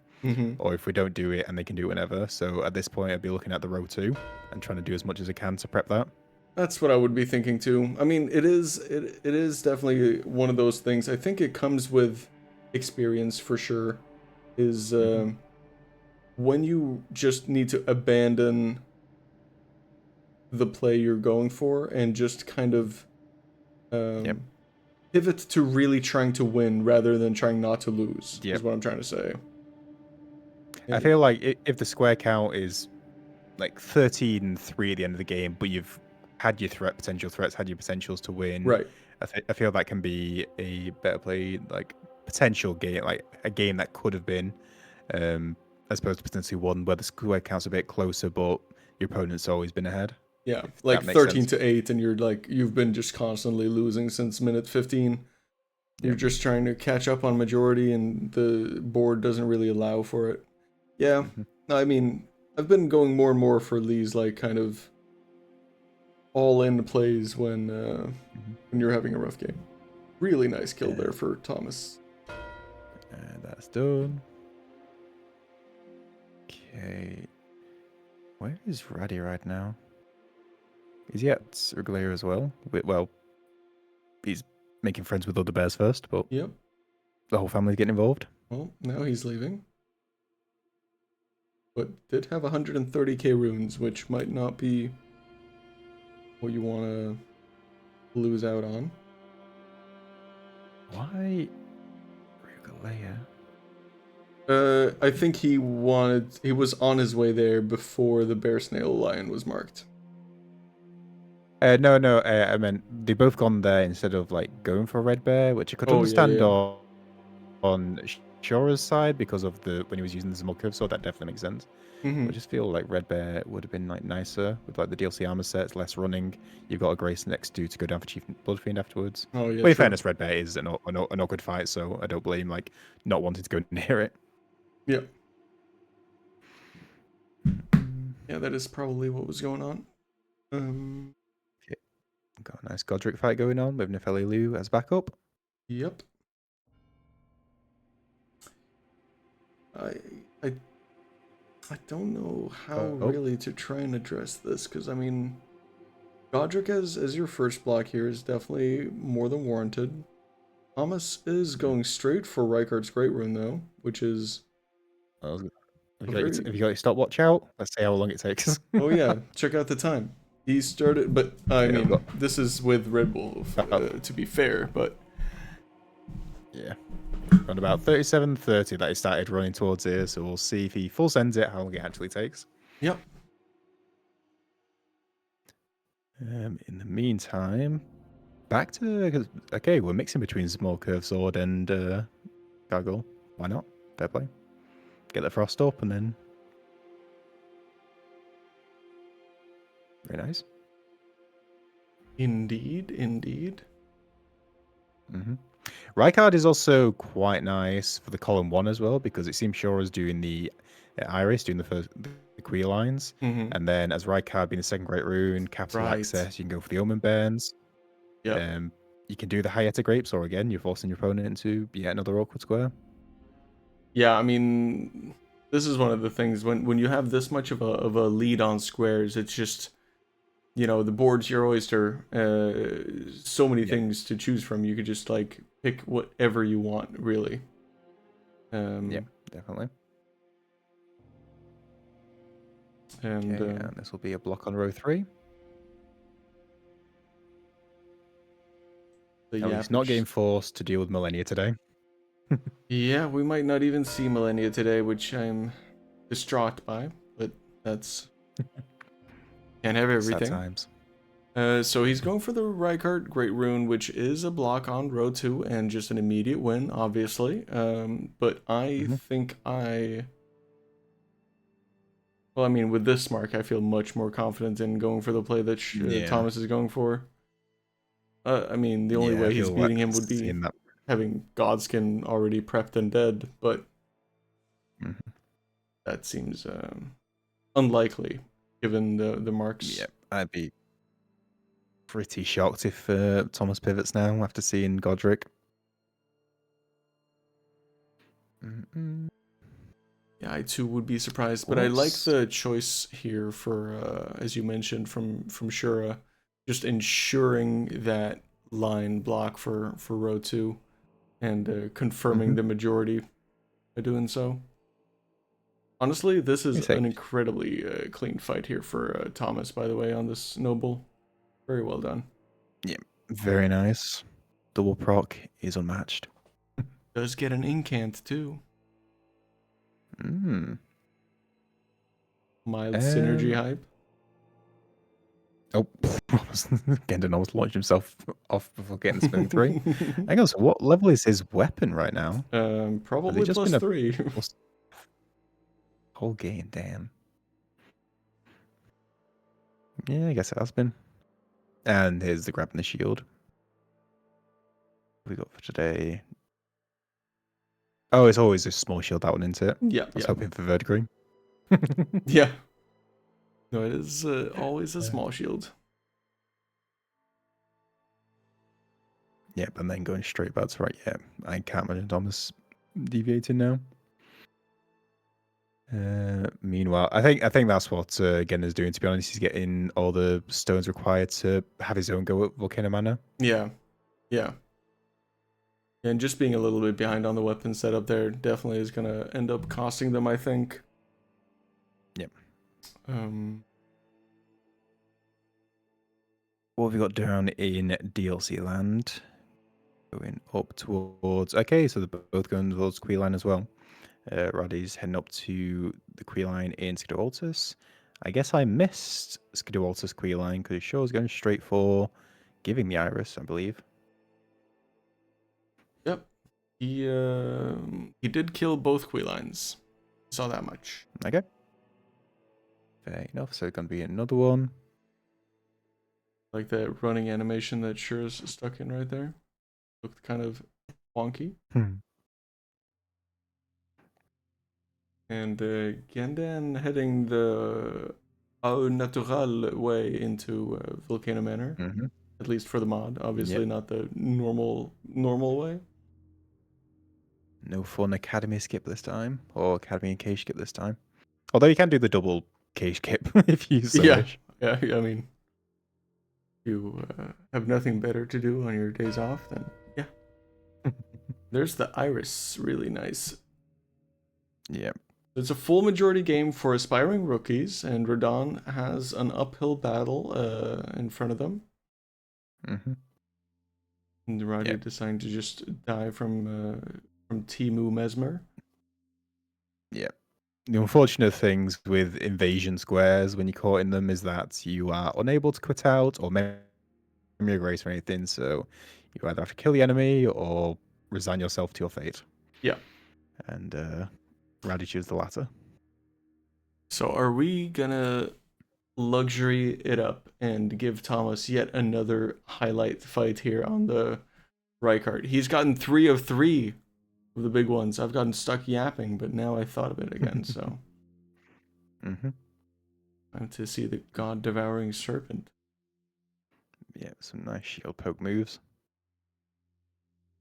Or if we don't do it, and they can do it whenever. So at this point, I'd be looking at the row 2 and trying to do as much as I can to prep that. That's what I would be thinking too. I mean, it is definitely one of those things. I think it comes with experience for sure. Is when you just need to abandon the play you're going for and just kind of pivot to really trying to win rather than trying not to lose. Is what I'm trying to say. I feel like if the square count is like 13-3 at the end of the game, but you've had your potential threats, had your potentials to win. Right. I feel that can be a better play, like potential game, like a game that could have been, as opposed to potentially one where the square count's a bit closer, but your opponent's always been ahead. Yeah, like 13-8, and you're like, you've been just constantly losing since minute 15. You're just trying to catch up on majority, and the board doesn't really allow for it. Yeah, I mean, I've been going more and more for these like kind of all-in plays when you're having a rough game. Really nice kill there for Thomas. And that's done. Okay, where is Radi right now? Is he at Urglair as well? Well, he's making friends with other bears first, but yep, the whole family's getting involved. Well, now he's leaving. But did have 130k runes, which might not be what you want to lose out on. Why Urglair? I think he was on his way there before the bear snail lion was marked. No, I meant they both gone there instead of like going for a red bear, which I could understand on Shura's side because of when he was using the small curve sword. That definitely makes sense. I just feel like red bear would have been like nicer with like the DLC armor sets, less running. You've got a grace next to go down for Chief Bloodfiend afterwards. Oh yeah. But in fairness, red bear is an awkward fight, so I don't blame like not wanting to go near it. Yeah. Yeah, that is probably what was going on. Got a nice Godric fight going on with Nefeli Lu as backup. Yep. I don't know how really to try and address this, because I mean, Godric as your first block here is definitely more than warranted. Thomas is going straight for Rykard's Great Rune though, which is If you got your stopwatch out, let's see how long it takes. Oh yeah, check out the time. He started, but I mean, this is with Red Bull, to be fair, but yeah, around about 37:30 that he started running towards here, so we'll see if he full sends it, how long it actually takes. Yep. In the meantime, back to okay, we're mixing between small curve sword and gargoyle. Why not? Fair play. Get the frost up and then. Very nice. Indeed. Rykard is also quite nice for the column 1 as well, because it seems Shura's doing the Iris, doing the queer lines, and then as Rykard being the second great rune, capital access, you can go for the Omen Burns. Yeah. You can do the Hyeta Grapes, or again, you're forcing your opponent into yet another awkward square. Yeah, I mean, this is one of the things when you have this much of a lead on squares, it's just, you know, the board's your oyster. So many things to choose from. You could just like pick whatever you want, really. Yeah, definitely. And this will be a block on row 3. He's not getting forced to deal with Millennia today. Yeah, we might not even see Millennia today, which I'm distraught by, but that's Can't have Sad everything. times. So he's going for the Rykart Great Rune, which is a block on row 2 and just an immediate win, obviously. But I think well, I mean, with this mark, I feel much more confident in going for the play that Thomas is going for. I mean, the only way he's beating him would be having Godskin already prepped and dead, but that seems unlikely given the marks. Yeah, I'd be pretty shocked if Thomas pivots now after seeing Godric. Yeah, I too would be surprised, but I like the choice here for, as you mentioned, from Shura, just ensuring that line block for row 2 and confirming the majority by doing so. Honestly, this is an incredibly clean fight here for Thomas, by the way, on this noble. Very well done. Yeah, very nice. Double proc is unmatched. Does get an incant too. Mild synergy hype. Oh, Gendan almost launched himself off before getting Spinning 3. Hang on, so what level is his weapon right now? Probably just plus 3. Whole game, damn. Yeah, I guess it has been. And here's the grab and the shield. What we got for today? Oh, it's always a small shield, that one, isn't it? Yeah. I was hoping for verdigris. Yeah. No, it is always a small shield. Yep, and then going straight back to right. Yeah, I can't imagine Thomas deviating now. Meanwhile, I think that's what Gendan is doing. To be honest, he's getting all the stones required to have his own go at Volcano Mana. Yeah. And just being a little bit behind on the weapon setup there definitely is gonna end up costing them, I think. Yep. What have we got down in DLC land? Going up towards... Okay, so they're both going towards Queen Line as well. Radi's heading up to the Queen Line in Skidoo Altus. I guess I missed Skidoo Altus Queen Line because Shura was going straight for giving the Iris, I believe. Yep. He did kill both Queen Lines. Saw that much. Okay. Fair enough. So it's going to be another one. Like that running animation that Shura's stuck in right there. Looked kind of wonky. And Gendan heading the au natural way into Volcano Manor. At least for the mod. Obviously not the normal way. No fun Academy skip this time. Or Academy and Cage skip this time. Although you can do the double Cage skip if you so wish. Yeah, I mean, you have nothing better to do on your days off, then yeah. There's the Iris, really nice. Yep. It's a full majority game for aspiring rookies, and RaDan has an uphill battle in front of them. And Radi deciding to just die from Timu Mesmer. Yeah. The unfortunate things with invasion squares when you're caught in them is that you are unable to quit out or memory erase or anything, so you either have to kill the enemy or resign yourself to your fate. Yeah. And Radi choose the latter. So are we gonna luxury it up and give Thomas yet another highlight fight here on the Rykart? He's gotten 3 of 3 of the big ones. I've gotten stuck yapping, but now I thought of it again, so. Time to see the God-devouring serpent. Yeah, some nice shield poke moves.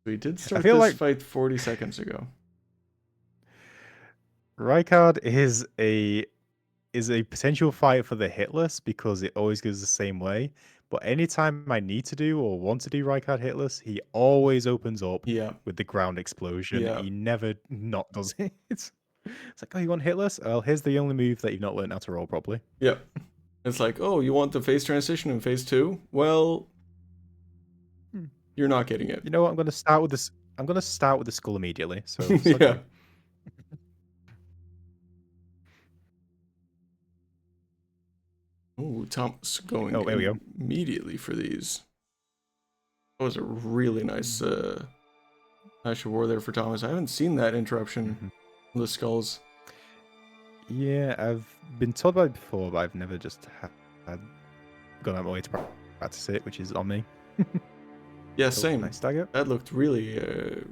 We did start this fight 40 seconds ago. Rykard is a potential fight for the hitless because it always goes the same way. But anytime I need to do or want to do Rykard hitless, he always opens up with the ground explosion. Yeah. He never not does it. It's like, oh, you want hitless? Well, here's the only move that you've not learned how to roll properly. Yep. It's like, oh, you want the phase transition in phase 2? Well, you're not getting it. You know what? I'm going to start with this. I'm going to start with the skull immediately. So yeah. Ooh, Thomas going Oh, there we go. immediately for these. That was a really nice Ash of War there for Thomas. I haven't seen that interruption on the skulls. Yeah, I've been told about it before, but I've never just had gone out my way to practice it, which is on me. Yeah, Oh, same. nice stagger. That looked really,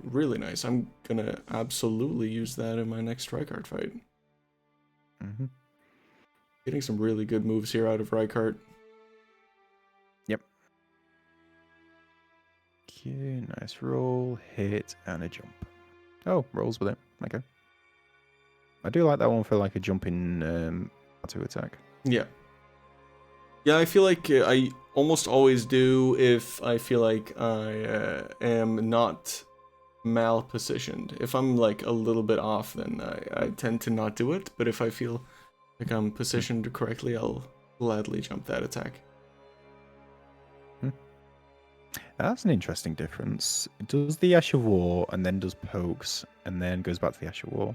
really nice. I'm gonna absolutely use that in my next Rykart fight. Getting some really good moves here out of Rykart. Yep. Okay, nice roll, hit, and a jump. Oh, rolls with it. Okay. I do like that one for like a jumping to attack. Yeah. Yeah, I feel like I almost always do if I feel like I am not mal-positioned. If I'm like a little bit off, then I tend to not do it. But if I feel like I'm positioned correctly, I'll gladly jump that attack. That's an interesting difference. It does the Ash of War and then does pokes and then goes back to the Ash of War.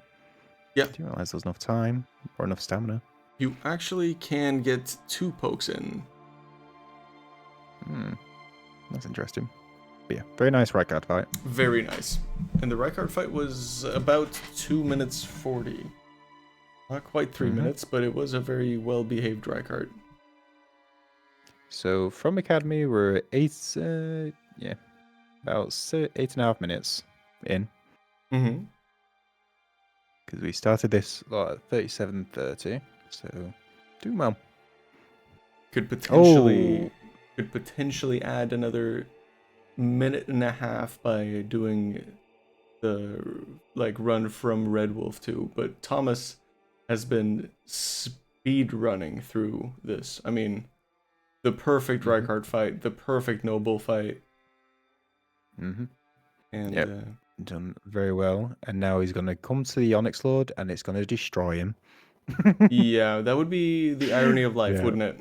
Yeah. I didn't realize there was enough time or enough stamina. You actually can get 2 pokes in. That's interesting. But yeah, very nice Rykart fight. Very nice. And the Rykart fight was about 2 minutes 40. Not quite 3 minutes, but it was a very well-behaved Rykart. So from Academy, we're about 8.5 minutes in. Because we started this at 37:30, so doing well. Could potentially add another minute and a half by doing the run from Red Wolf 2, but Thomas has been speed running through this. I mean, the perfect Rykart fight, the perfect Noble fight. And done very well. And now he's going to come to the Onyx Lord and it's going to destroy him. Yeah, that would be the irony of life, wouldn't it?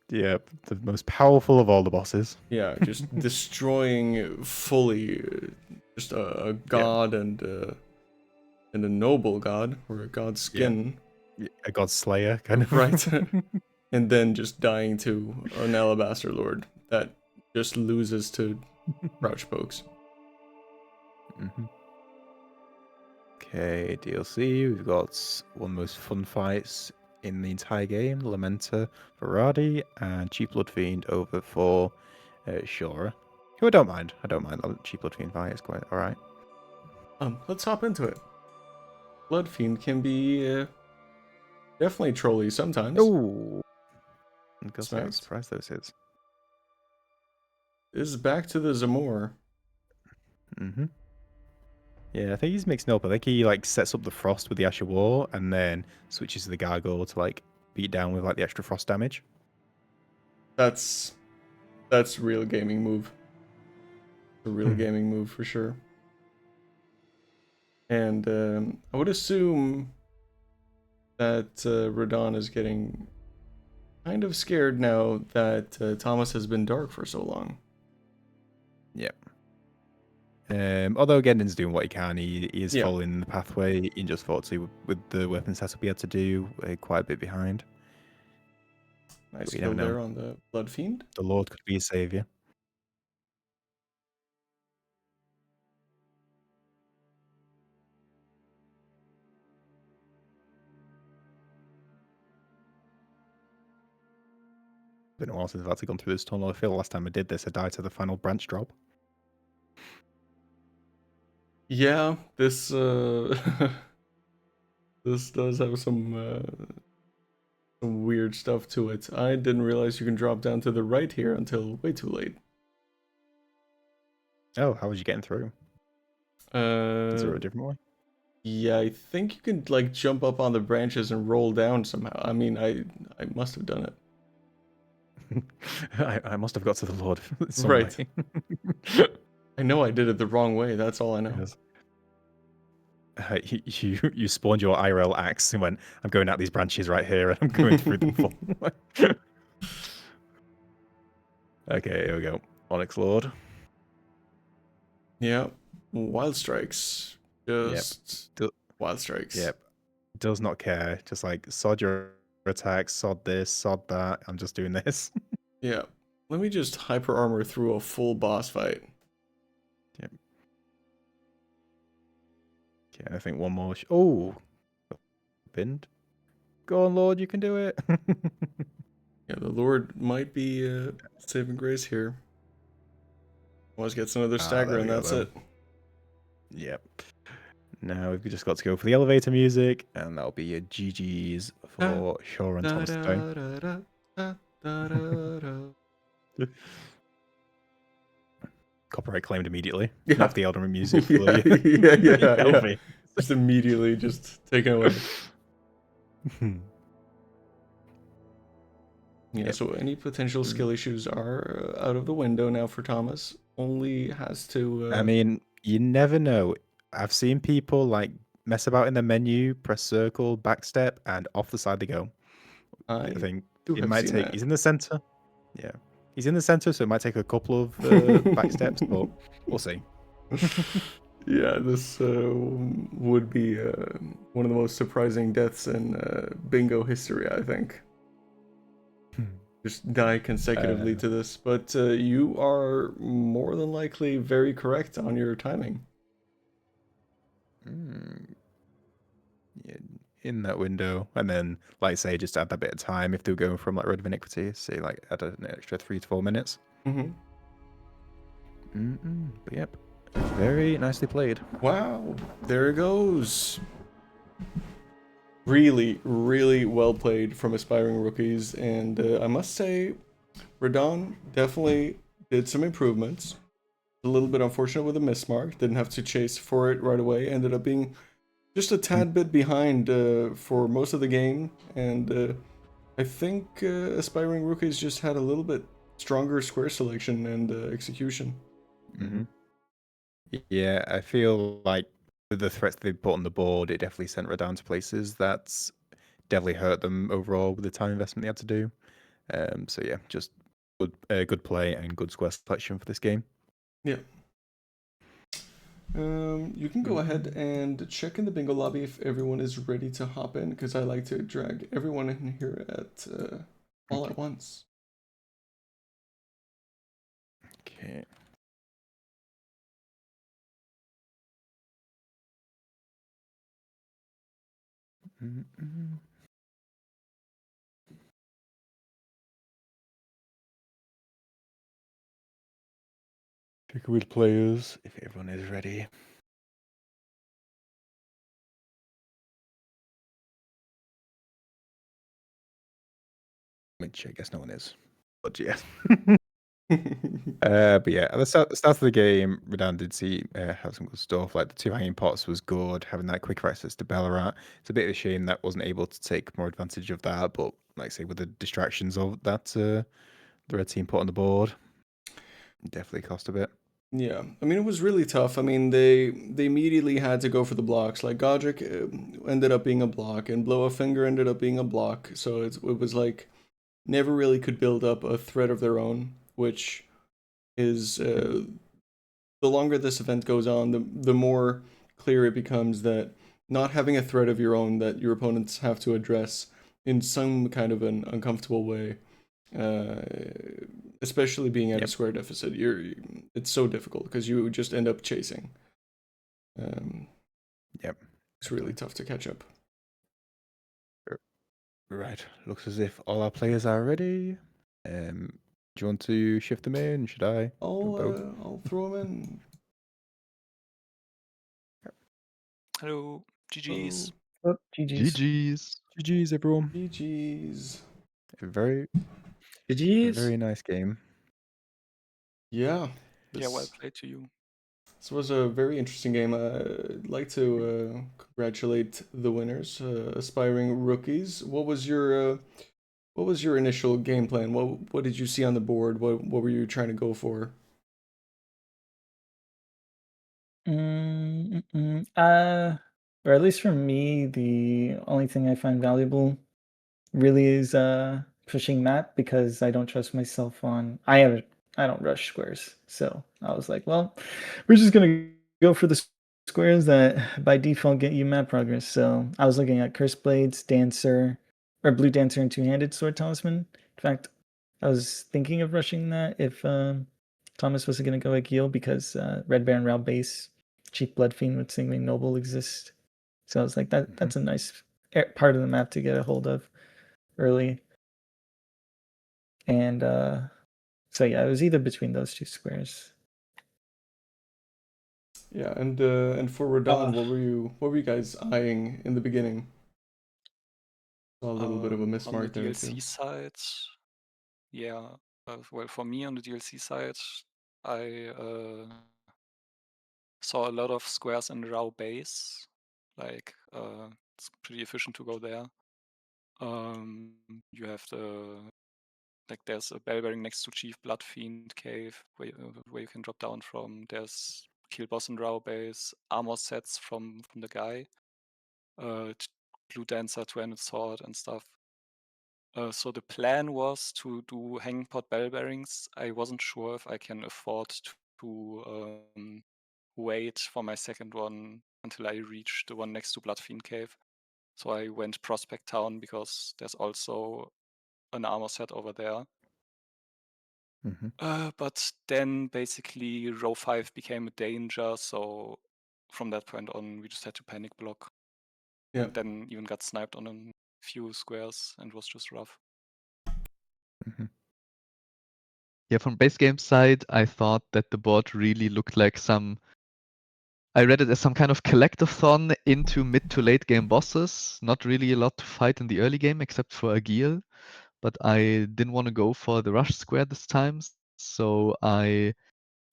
Yeah, the most powerful of all the bosses. Yeah, just destroying fully just a god and a noble god, or a god's skin. Yeah. A god slayer, kind of. Right. And then just dying to an Alabaster Lord that just loses to Crouch Pokes. Okay, DLC. We've got one of the most fun fights in the entire game. Lamenter for Radi and Cheap Blood Fiend over for Shura. Who I don't mind. I don't mind the Cheap Blood Fiend fight. It's quite alright. Let's hop into it. Blood Fiend can be definitely trolly sometimes. Oh, I'm surprised those hits. This is back to the Zamor. Yeah, I think he's mixing up. I think he sets up the frost with the Ash of War and then switches to the gargoyle to beat down with the extra frost damage. That's real gaming move. A real gaming move for sure. And I would assume that RaDan is getting kind of scared now that Thomas has been dark for so long. Yep. Although Gendan's doing what he can, he is following the pathway. He just thought with the weapon setup he had to do, quite a bit behind. Nice kill there on the Blood Fiend. The Lord could be a savior. Been a while since I've actually gone through this tunnel. I feel the last time I did this, I died to the final branch drop. Yeah, this this does have some weird stuff to it. I didn't realize you can drop down to the right here until way too late. Oh, how was you getting through? Is there a different way? Yeah, I think you can jump up on the branches and roll down somehow. I mean, I must have done it. I must have got to the Lord. Right. I know I did it the wrong way. That's all I know. Yes. You spawned your IRL axe and went, I'm going out these branches right here and I'm going through them full. Okay, here we go. Onyx Lord. Yeah. Wild Strikes. Just wild strikes. Yep. Does not care. Just sod your attacks, sod this, sod that. I'm just doing this. Yeah. Let me just hyper armor through a full boss fight. Yep. Okay, I think one more. Oh, pinned. Go on, Lord, you can do it. Yeah, the Lord might be saving grace here. Always gets another stagger, and that's it. Yep. Now we've just got to go for the elevator music, and that'll be a GG's for Shura and Thomas today. Copyright claimed immediately. Yeah. Not the Elden Ring music. Yeah. Just immediately just taken away. Yeah, so any potential skill issues are out of the window now for Thomas. Only has to... I mean, you never know. I've seen people like mess about in the menu, press circle, backstep, and off the side they go. I think it might take... He's in the center. Yeah. He's in the center, so it might take a couple of backsteps, but we'll see. Yeah, this would be one of the most surprising deaths in bingo history, I think. Just die consecutively to this, but you are more than likely very correct on your timing. Yeah, in that window, and then, like, say, just add that bit of time if they're going from like Road of Iniquity, say, like, add an extra 3 to 4 minutes. But yep, very nicely played. Wow, there it goes. Really, really well played from aspiring rookies, and I must say, RaDan definitely did some improvements. A little bit unfortunate with a miss mark, didn't have to chase for it right away, ended up being just a tad bit behind for most of the game, and I think aspiring rookies just had a little bit stronger square selection and execution. Yeah, I feel like with the threats they put on the board, it definitely sent RaDan to places that's definitely hurt them overall with the time investment they had to do. So yeah, just good play and good square selection for this game. Yeah. You can go ahead and check in the bingo lobby if everyone is ready to hop in, because I like to drag everyone in here at all at once. Okay. Check with players if everyone is ready. Which I guess no one is, but yeah. But yeah, at the start of the game, RaDan did see have some good stuff. Like the 2 hanging pots was good. Having that quicker access to Ballarat, it's a bit of a shame that wasn't able to take more advantage of that. But like I say, with the distractions of that, the red team put on the board, definitely cost a bit. Yeah, I mean, it was really tough. I mean, they immediately had to go for the blocks. Like Godric ended up being a block, and Blow a Finger ended up being a block. So it was like never really could build up a threat of their own, which is the longer this event goes on, the more clear it becomes that not having a threat of your own that your opponents have to address in some kind of an uncomfortable way, especially being at a square deficit, it's so difficult because you just end up chasing. It's really tough to catch up. Right, looks as if all our players are ready. Do you want to shift them in? Should I? I'll throw them in. Hello, GG's. Oh, GG's. GG's. GG's, everyone. GG's. Very nice game. Yeah. Yeah, well played to you. This was a very interesting game. I'd like to congratulate the winners, aspiring rookies. What was your initial game plan? What did you see on the board? What were you trying to go for? Or at least for me, the only thing I find valuable really is pushing map, because I don't trust myself on. I don't rush squares, so I was like, well, we're just gonna go for the squares that by default get you map progress. So I was looking at Curse Blades, Dancer, or Blue Dancer and Two-Handed Sword Talisman. In fact, I was thinking of rushing that if Thomas wasn't going to go Agil, because Red Baron Rao base Chief Blood Fiend with Singling Noble exist. So I was like, that's a nice part of the map to get a hold of early. And so yeah, it was either between those two squares. Yeah, and for RaDan, what were you guys eyeing in the beginning? Saw a little bit of a On the mismark there DLC too. side, yeah. Well, for me on the DLC side, I saw a lot of squares in Rao base. Like, it's pretty efficient to go there. You have there's a bell bearing next to Chief Blood Fiend cave where you can drop down from. There's kill boss in Rao base, armor sets from the guy, Blue Dancer, Two-Handed Sword and stuff. So the plan was to do Hanging Pot bell bearings. I wasn't sure if I can afford to wait for my second one until I reach the one next to Bloodfiend Cave. So I went Prospect Town because there's also an armor set over there. But then basically row 5 became a danger, so from that point on we just had to panic block. Yeah. And then even got sniped on a few squares and was just rough. Yeah, from base game side, I thought that the board really looked like I read it as some kind of collectathon into mid to late game bosses. Not really a lot to fight in the early game except for Agil, but I didn't want to go for the rush square this time, so I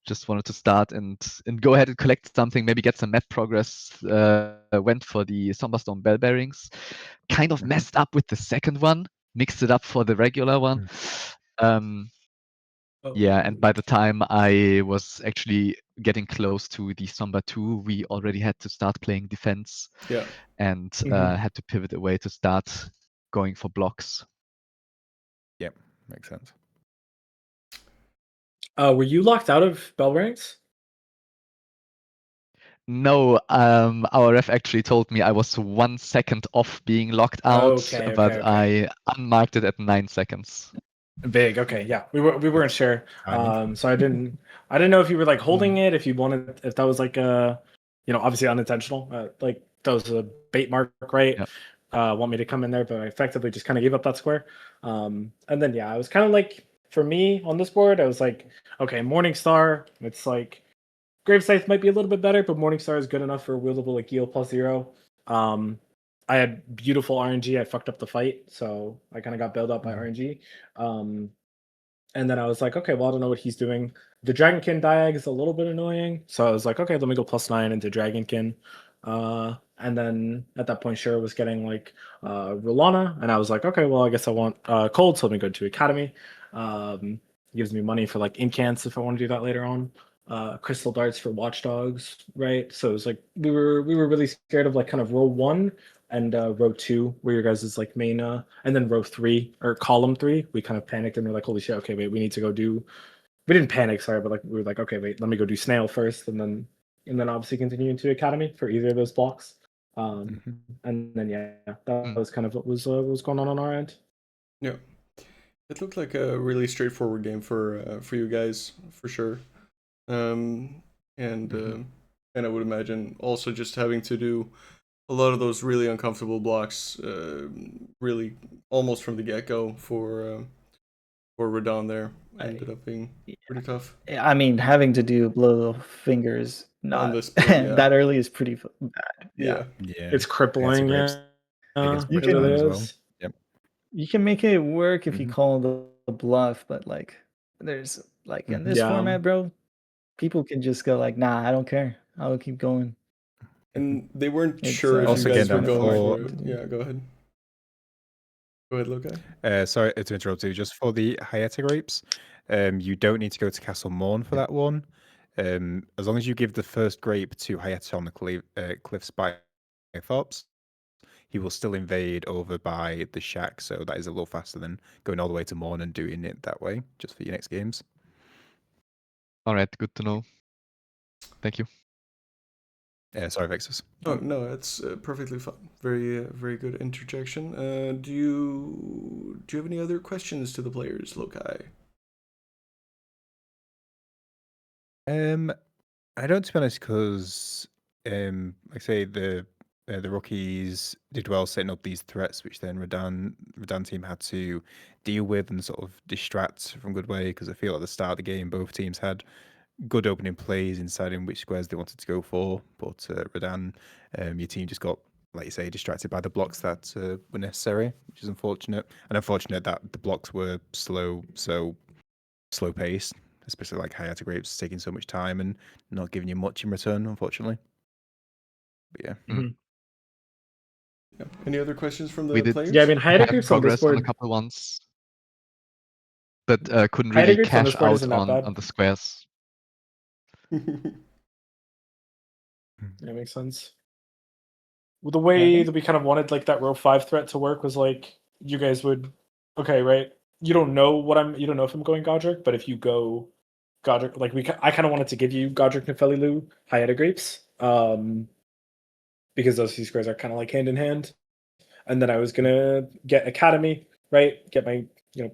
just wanted to start and go ahead and collect something, maybe get some map progress. Went for the Somberstone bell bearings. Kind of messed up with the second one, mixed it up for the regular one. Yeah, and by the time I was actually getting close to the Somber 2, we already had to start playing defense. Yeah. And had to pivot away to start going for blocks. Yep, makes sense. Were you locked out of bell bearings? No, our ref actually told me I was 1 second off being locked out, but I unmarked it at 9 seconds. Big, okay, yeah. We weren't sure. So I didn't know if you were like holding it, if that was like obviously unintentional. Like that was a bait mark, right? Yep. Want me to come in there, but I effectively just kind of gave up that square. And then I was kind of like, for me on this board, I was like, okay, Morningstar, it's like Gravescythe might be a little bit better, but Morningstar is good enough for wieldable like Gil +0. I had beautiful RNG. I fucked up the fight, so I kind of got bailed out by RNG. And then I was like, okay, well, I don't know what he's doing. The Dragonkin diag is a little bit annoying, so I was like, okay, let me go +9 into Dragonkin. And then at that point, Shura was getting like Rulana, and I was like, okay, well, I guess I want Cold, so let me go to Academy. Gives me money for like incants if I want to do that later on. Crystal darts for Watchdogs, right? So it was like we were really scared of like kind of row 1 and row 2 were your guys' like main and then row 3 or column 3 we kind of panicked and we're like, holy shit, okay, wait, we need to go do, we didn't panic, sorry, but like we were like, okay, wait, let me go do Snail first and then obviously continue into Academy for either of those blocks. And then that was kind of what was going on our end. Yeah, it looked like a really straightforward game for you guys, for sure. And I would imagine also just having to do a lot of those really uncomfortable blocks, really almost from the get-go for RaDan there ended up being pretty tough. I mean, having to do blow fingers not this board, that early is pretty bad. Yeah. It's crippling. You It really is. Yep. You can make it work if you call the bluff, but like there's like in this format, bro, people can just go like, nah, I don't care. I'll keep going. And they weren't sure if also you guys were Gendan going for it. Yeah, go ahead. Go ahead, Luca. Sorry to interrupt you. Just for the Hayata grapes, you don't need to go to Castle Morn for that one. As long as you give the first grape to Hayata on the cliffs by Thops, he will still invade over by the shack. So that is a little faster than going all the way to Morn and doing it that way, just for your next games. All right, good to know. Thank you. Sorry, Vixus. Oh no, that's perfectly fine. Very good interjection. Do you have any other questions to the players, Loci? I don't, to be honest, because like I say, the rookies did well setting up these threats, which then RaDan team had to deal with and sort of distract from good way. Because I feel at the start of the game, both teams had good opening plays in deciding which squares they wanted to go for, but RaDan, your team just got, like you say, distracted by the blocks that were necessary, which is unfortunate. And unfortunate that the blocks were slow paced, especially like hiatus grapes taking so much time and not giving you much in return, unfortunately. But yeah. Yeah. Any other questions from We the did players? Yeah, I mean, hide have groups on this progress on a board. couple ones, but couldn't Hide really groups on cash this board out isn't that bad. on the squares. That makes sense. Well, the way that we kind of wanted like that row 5 threat to work was like you guys would, okay, right? You don't know if I'm going Godric, but if you go Godric, like I kind of wanted to give you Godric Nefelilu Hyena Grapes, because those two squares are kind of like hand in hand. And then I was gonna get Academy, right? Get my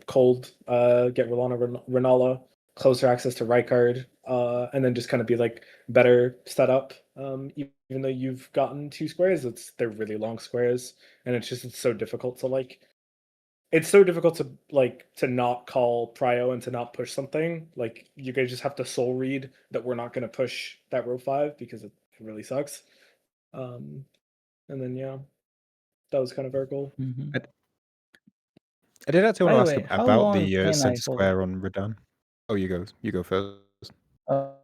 cold, get Rolana Renala, closer access to Rykard, and then just kind of be like better set up. Even though you've gotten 2 squares, they're really long squares, and it's so difficult to like. It's so difficult to not call prio and to not push something. Like you guys just have to soul read that we're not gonna push that row 5 because it really sucks. And then that was kind of our goal. Mm-hmm. I did actually By want the to way, ask how about long the can I center hold? square on RaDan. Oh, you go first. Oh,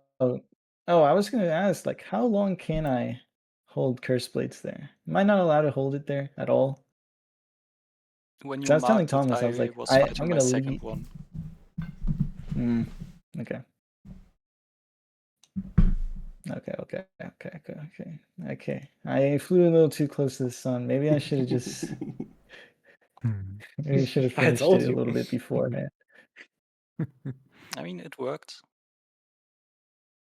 I was gonna ask, like, how long can I hold curse blades there? Am I not allowed to hold it there at all? When 'Cause you I was telling marked it, Thomas, I was I like, was I'm fighting my gonna second leave. one. Okay. Okay. I flew a little too close to the sun. Maybe I should have just maybe I should have I finished told it a you. little bit beforehand. I mean, it worked.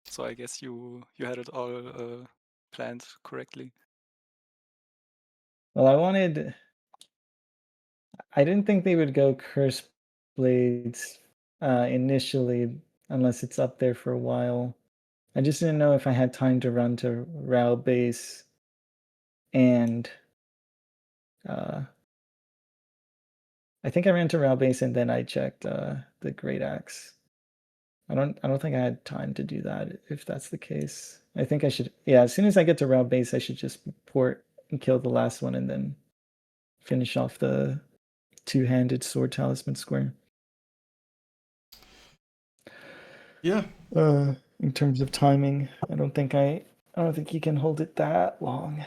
So I guess you had it all planned correctly. Well, I didn't think they would go curse blades initially, unless it's up there for a while. I just didn't know if I had time to run to Rao base and I think I ran to Rao base and then I checked the Great Axe. I don't think I had time to do that if that's the case. I think I should, as soon as I get to Rao base, I should just port and kill the last one and then finish off the 2-handed sword talisman square. Yeah. In terms of timing, I don't think you can hold it that long.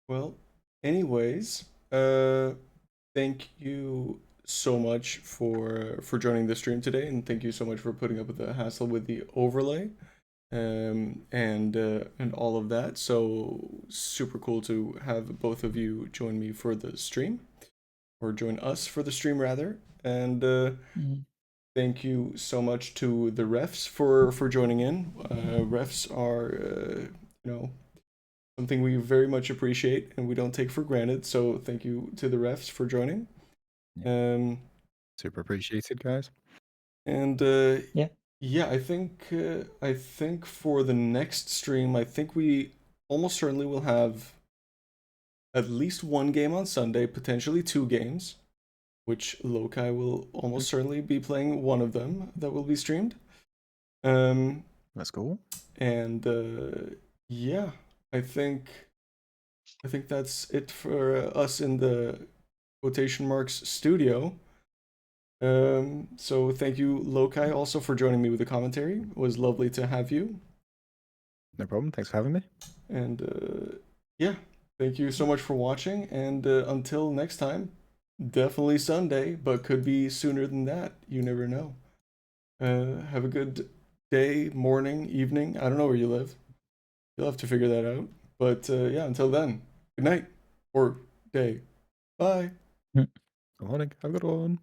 Well, anyways, thank you so much for joining the stream today, and thank you so much for putting up with the hassle with the overlay, and all of that. So super cool to have both of you join me for the stream, or join us for the stream rather, and thank you so much to the refs for joining in. Refs are something we very much appreciate and we don't take for granted. So thank you to the refs for joining. Super appreciated, guys. And I think for the next stream, I think we almost certainly will have at least 1 game on Sunday, potentially 2 games, which Loci will almost certainly be playing one of them that will be streamed. That's cool. And I think that's it for us in the quotation marks studio. So thank you, Loci, also for joining me with the commentary. It was lovely to have you. No problem. Thanks for having me. And thank you so much for watching. And until next time, definitely Sunday, but could be sooner than that. You never know. Have a good day, morning, evening. I don't know where you live. You'll have to figure that out. But until then, good night or day. Bye. Good morning. Have a good one.